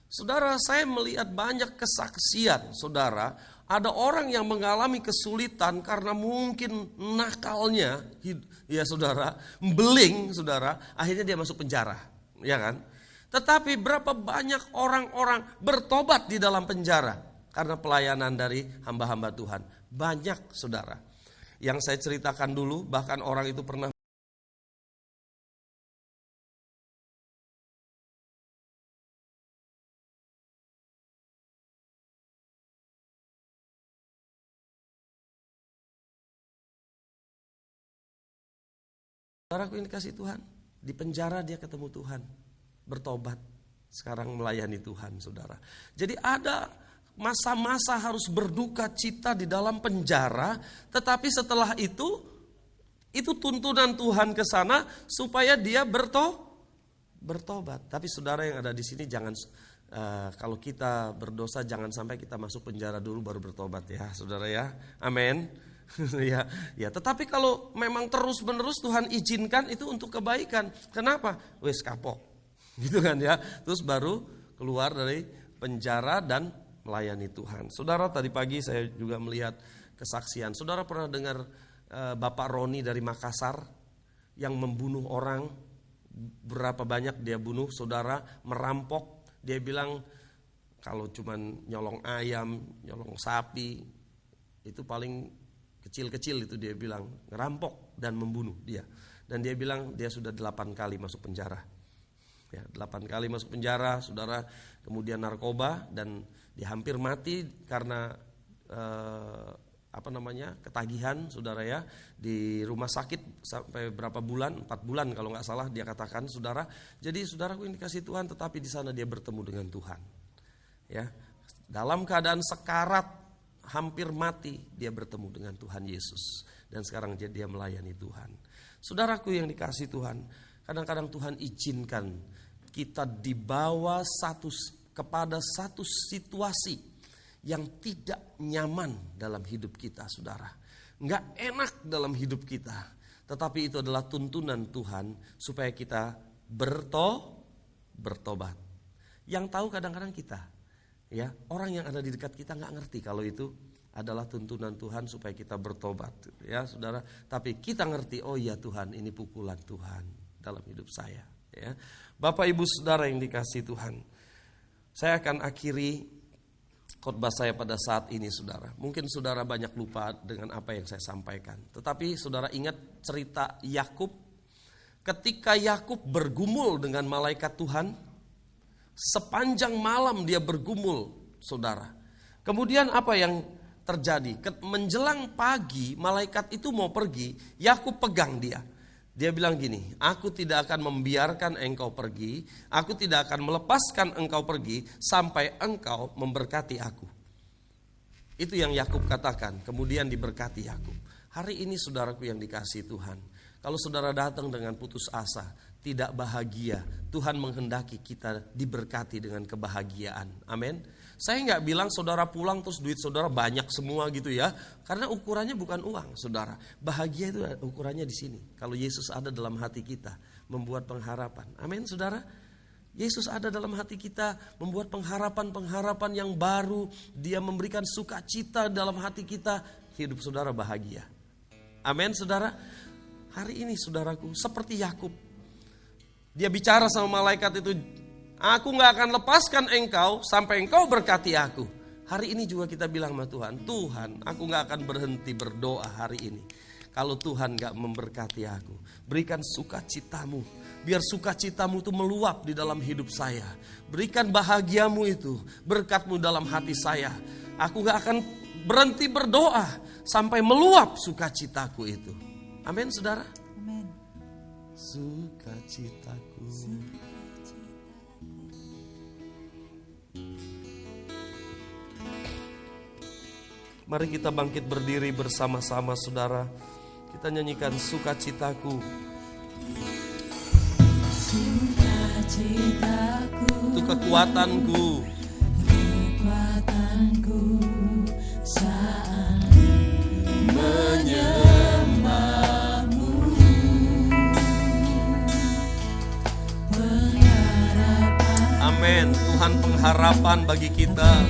Saudara, saya melihat banyak kesaksian, saudara. Ada orang yang mengalami kesulitan karena mungkin nakalnya, ya saudara, beling saudara, akhirnya dia masuk penjara, ya kan? Tetapi berapa banyak orang-orang bertobat di dalam penjara karena pelayanan dari hamba-hamba Tuhan. Banyak saudara. Yang saya ceritakan dulu, bahkan orang itu pernah saudaraku ini kasih Tuhan, di penjara dia ketemu Tuhan, bertobat, sekarang melayani Tuhan saudara. Jadi ada masa-masa harus berduka cita di dalam penjara, tetapi setelah itu tuntunan Tuhan ke sana supaya dia bertobat. Tapi saudara yang ada di sini jangan, kalau kita berdosa jangan sampai kita masuk penjara dulu baru bertobat ya saudara ya, amin. ya, tetapi kalau memang terus-menerus Tuhan izinkan itu untuk kebaikan. Kenapa? Wes kapok. Gitu kan ya. Terus baru keluar dari penjara dan melayani Tuhan. Saudara, tadi pagi saya juga melihat kesaksian. Saudara pernah dengar Bapak Roni dari Makassar yang membunuh orang? Berapa banyak dia bunuh, saudara, merampok. Dia bilang kalau cuman nyolong ayam, nyolong sapi, itu paling kecil-kecil itu dia bilang, ngerampok dan membunuh dia. Dan dia bilang dia sudah 8 kali masuk penjara. Ya, 8 kali masuk penjara, saudara, kemudian narkoba dan dia hampir mati karena ketagihan, saudara ya, di rumah sakit sampai berapa bulan, 4 bulan kalau nggak salah dia katakan, saudara. Jadi saudaraku ini dikasih Tuhan, tetapi di sana dia bertemu dengan Tuhan. Ya, dalam keadaan sekarat, hampir mati, dia bertemu dengan Tuhan Yesus. Dan sekarang dia melayani Tuhan. Saudaraku yang dikasih Tuhan, kadang-kadang Tuhan izinkan kita dibawa kepada satu situasi yang tidak nyaman dalam hidup kita, saudara. Nggak enak dalam hidup kita. Tetapi itu adalah tuntunan Tuhan supaya kita bertobat. Yang tahu kadang-kadang kita, ya, orang yang ada di dekat kita nggak ngerti kalau itu adalah tuntunan Tuhan supaya kita bertobat, ya saudara. Tapi kita ngerti, oh ya Tuhan, ini pukulan Tuhan dalam hidup saya, ya. Bapak Ibu Saudara yang dikasihi Tuhan, saya akan akhiri khotbah saya pada saat ini, saudara. Mungkin saudara banyak lupa dengan apa yang saya sampaikan, tetapi saudara ingat cerita Yakub. Ketika Yakub bergumul dengan malaikat Tuhan, sepanjang malam dia bergumul, saudara. Kemudian apa yang terjadi? Menjelang pagi, malaikat itu mau pergi, Yakub pegang dia. Dia bilang gini, aku tidak akan membiarkan engkau pergi, aku tidak akan melepaskan engkau pergi sampai engkau memberkati aku. Itu yang Yakub katakan, kemudian diberkati Yakub. Hari ini saudaraku yang dikasihi Tuhan, kalau saudara datang dengan putus asa, tidak bahagia, Tuhan menghendaki kita diberkati dengan kebahagiaan. Amin. Saya nggak bilang saudara pulang terus duit saudara banyak semua gitu ya. Karena ukurannya bukan uang, saudara. Bahagia itu ukurannya di sini. Kalau Yesus ada dalam hati kita, membuat pengharapan. Amin, saudara. Yesus ada dalam hati kita, membuat pengharapan-pengharapan yang baru. Dia memberikan sukacita dalam hati kita. Hidup saudara bahagia. Amin, saudara. Hari ini saudaraku, seperti Yakub. Dia bicara sama malaikat itu, aku gak akan lepaskan engkau sampai engkau berkati aku. Hari ini juga kita bilang sama Tuhan, Tuhan, aku gak akan berhenti berdoa hari ini. Kalau Tuhan gak memberkati aku, berikan sukacitamu. Biar sukacitamu itu meluap di dalam hidup saya. Berikan bahagiamu itu, berkatmu dalam hati saya. Aku gak akan berhenti berdoa sampai meluap sukacitaku itu. Amin, saudara. Amin. Sukacitaku. Mari kita bangkit berdiri bersama-sama, saudara. Kita nyanyikan sukacitaku. Sukacitaku, Itu kekuatanku. kekuatanku saat menyembahmu. Pengharapan Amin. Tuhan pengharapan bagi kita.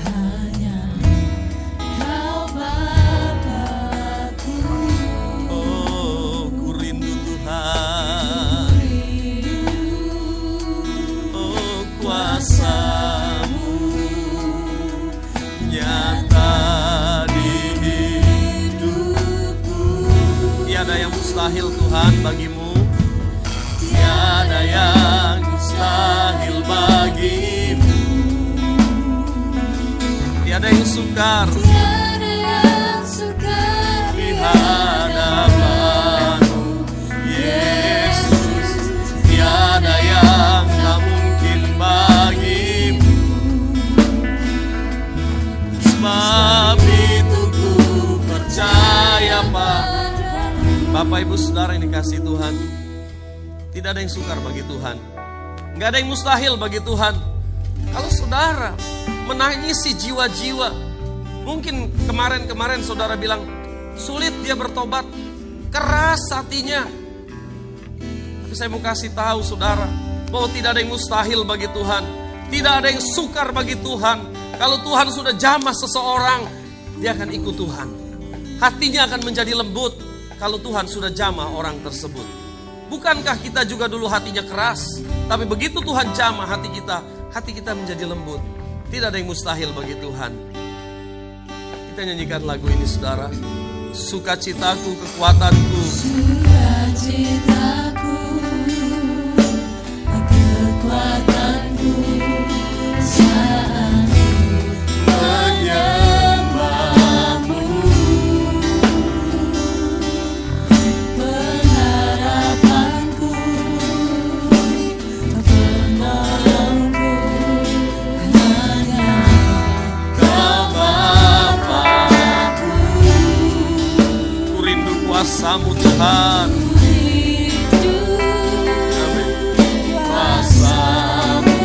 hanya Kau Bapa-Ku. Oh, ku rindu Tuhan. Oh, kuasa-Mu nyata di hidupku. Tiada yang mustahil Tuhan bagimu. Tiada yang mustahil bagimu. Tiada yang sukar Tiada yang sukar di hadapan-Mu, Yesus. Tiada yang tak mungkin bagimu. Sebab itu ku percaya, Pak. Bapak Ibu Saudara yang dikasihi Tuhan, tidak ada yang sukar bagi Tuhan. Nggak ada yang mustahil bagi Tuhan. Kalau saudara menangisi jiwa-jiwa, mungkin kemarin saudara bilang sulit dia bertobat, keras hatinya. Tapi saya mau kasih tahu saudara, bahwa tidak ada yang mustahil bagi Tuhan. Tidak ada yang sukar bagi Tuhan. Kalau Tuhan sudah jamah seseorang, dia akan ikut Tuhan. Hatinya akan menjadi lembut kalau Tuhan sudah jamah orang tersebut. Bukankah kita juga dulu hatinya keras, tapi begitu Tuhan jamah hati kita menjadi lembut. Tidak ada yang mustahil bagi Tuhan. Kita nyanyikan lagu ini saudara. Sukacitaku, kekuatanku. Sukacitaku, kekuatanku saat menyembahmu. Pengharapanku, penolongku hanya Kau Bapa-Ku. Ku rindu kuasa-Mu Tuhan. Amin. Kuasa-Mu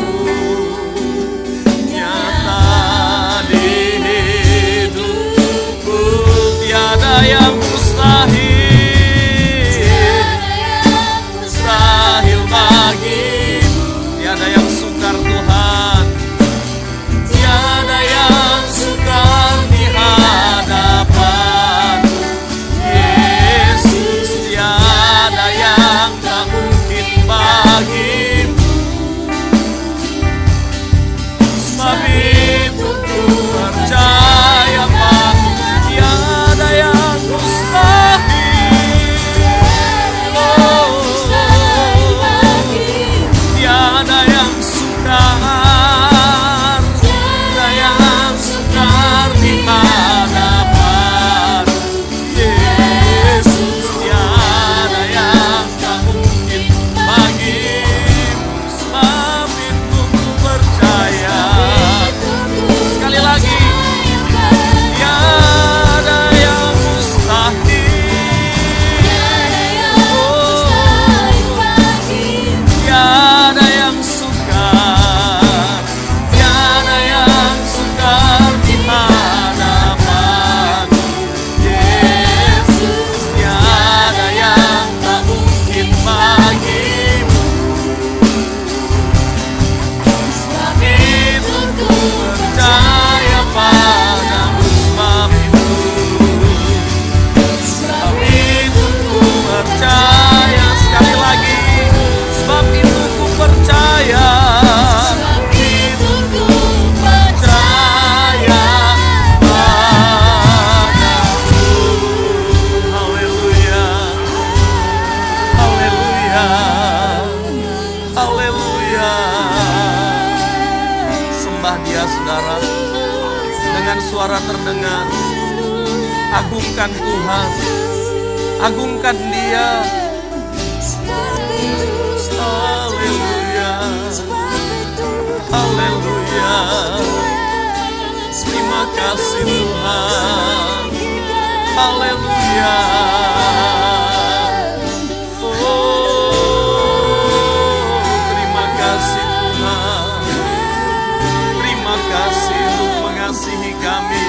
Agungkan Tuhan, agungkan Dia. Haleluya, haleluya. Terima kasih Tuhan. Haleluya. Oh, terima kasih Tuhan. Terima kasih untuk mengasihi kami.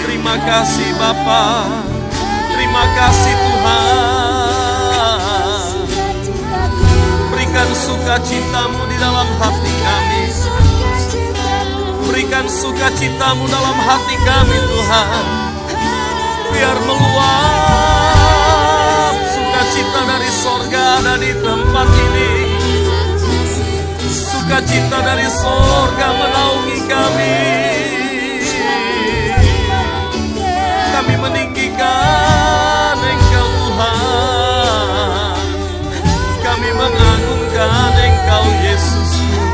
Terima kasih Bapa. Terima kasih Tuhan. Berikan sukacitamu di dalam hati kami. Berikan sukacitamu dalam hati kami Tuhan. Biar meluap sukacita dari sorga ada di tempat ini. Sukacita dari sorga menaungi kami. Kami meninggikan Engkau Tuhan. Kami mengagungkan Engkau Yesusku.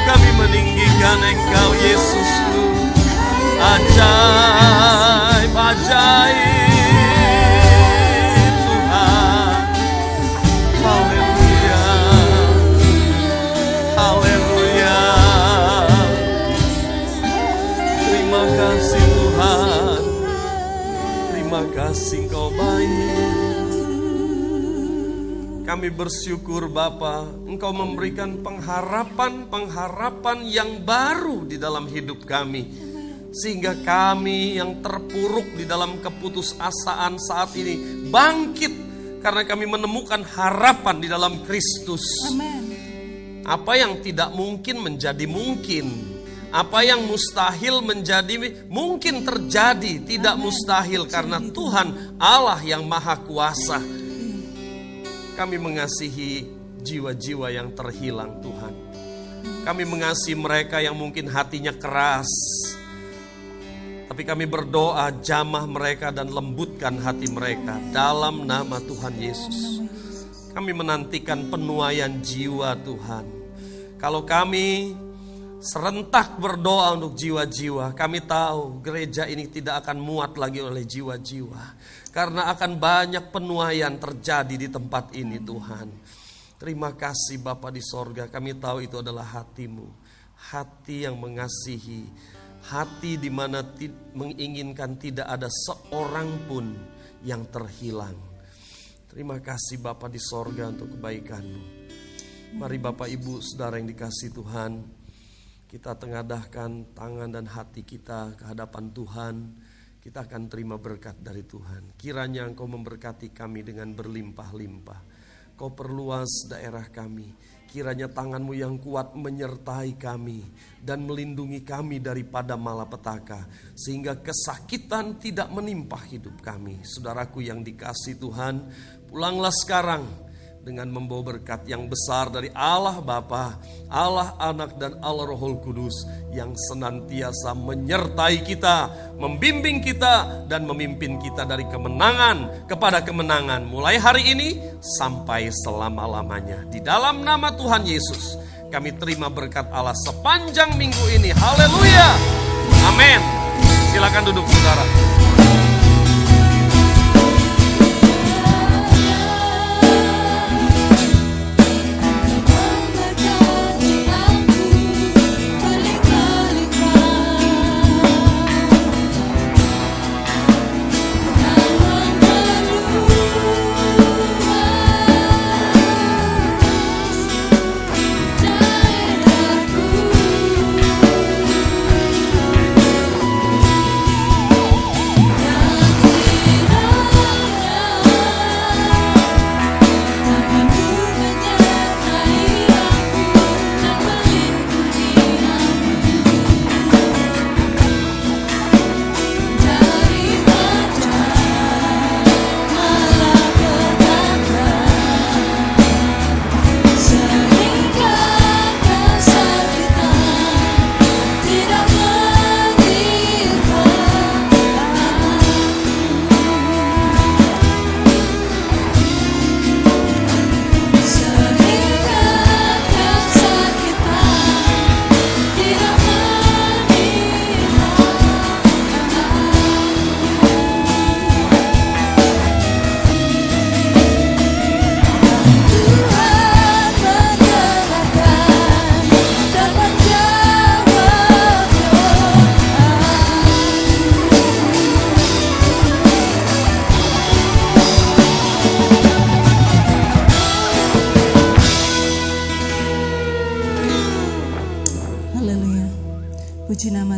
Kami meninggikan Engkau Yesusku. Ajaib, ajaib Tuhan. Haleluya, haleluya. Terima kasih Tuhan. Terima kasih Engkau baik. Kami bersyukur Bapa, Engkau memberikan pengharapan yang baru di dalam hidup kami. Sehingga kami yang terpuruk di dalam keputusasaan saat ini bangkit karena kami menemukan harapan di dalam Kristus. Amen. Apa yang tidak mungkin menjadi mungkin. Apa yang mustahil menjadi mungkin terjadi. Tidak mustahil karena Tuhan Allah yang maha kuasa. Kami mengasihi jiwa-jiwa yang terhilang Tuhan. Kami mengasihi mereka yang mungkin hatinya keras. Tapi kami berdoa jamah mereka dan lembutkan hati mereka dalam nama Tuhan Yesus. Kami menantikan penuaian jiwa Tuhan. Kalau kami serentak berdoa untuk jiwa-jiwa, kami tahu gereja ini tidak akan muat lagi oleh jiwa-jiwa. Karena akan banyak penuaian terjadi di tempat ini Tuhan. Terima kasih Bapa di sorga, kami tahu itu adalah hati-Mu. Hati yang mengasihi. Hati di mana menginginkan tidak ada seorang pun yang terhilang. Terima kasih Bapa di sorga untuk kebaikan-Mu. Mari Bapak Ibu Saudara yang dikasihi Tuhan, kita tengadahkan tangan dan hati kita ke hadapan Tuhan. Kita akan terima berkat dari Tuhan. Kiranya Engkau memberkati kami dengan berlimpah-limpah. Kau perluas daerah kami. Kiranya tangan-Mu yang kuat menyertai kami dan melindungi kami daripada malapetaka. Sehingga kesakitan tidak menimpa hidup kami. Saudaraku yang dikasihi Tuhan, pulanglah sekarang dengan membawa berkat yang besar dari Allah Bapa, Allah Anak dan Allah Roh Kudus yang senantiasa menyertai kita, membimbing kita dan memimpin kita dari kemenangan kepada kemenangan mulai hari ini sampai selama-lamanya. Di dalam nama Tuhan Yesus kami terima berkat Allah sepanjang minggu ini. Haleluya. Amin. Silakan duduk saudara.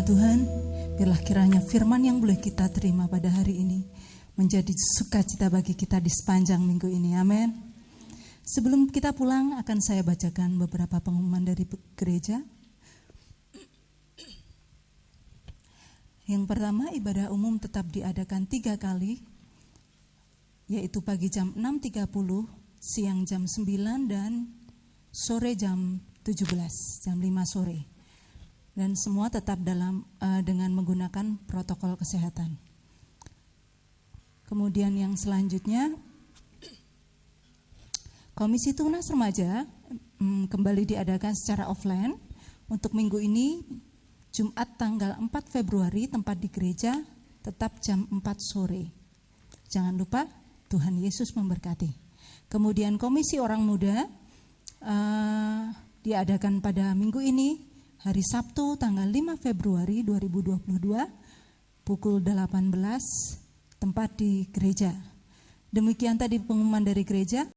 Tuhan, biarlah kiranya firman yang boleh kita terima pada hari ini menjadi sukacita bagi kita di sepanjang minggu ini. Amin. Sebelum kita pulang akan saya bacakan beberapa pengumuman dari gereja. Yang pertama, ibadah umum tetap diadakan 3 kali, yaitu pagi jam 6.30, siang jam 9, dan sore jam 17, jam 5 sore. Dan semua tetap dengan menggunakan protokol kesehatan. Kemudian yang selanjutnya, Komisi Tunas Remaja kembali diadakan secara offline untuk minggu ini. Jumat tanggal 4 Februari tempat di gereja tetap jam 4 sore. Jangan lupa, Tuhan Yesus memberkati. Kemudian Komisi Orang Muda diadakan pada minggu ini, hari Sabtu tanggal 5 Februari 2022 pukul 18 tempat di gereja. Demikian tadi pengumuman dari gereja.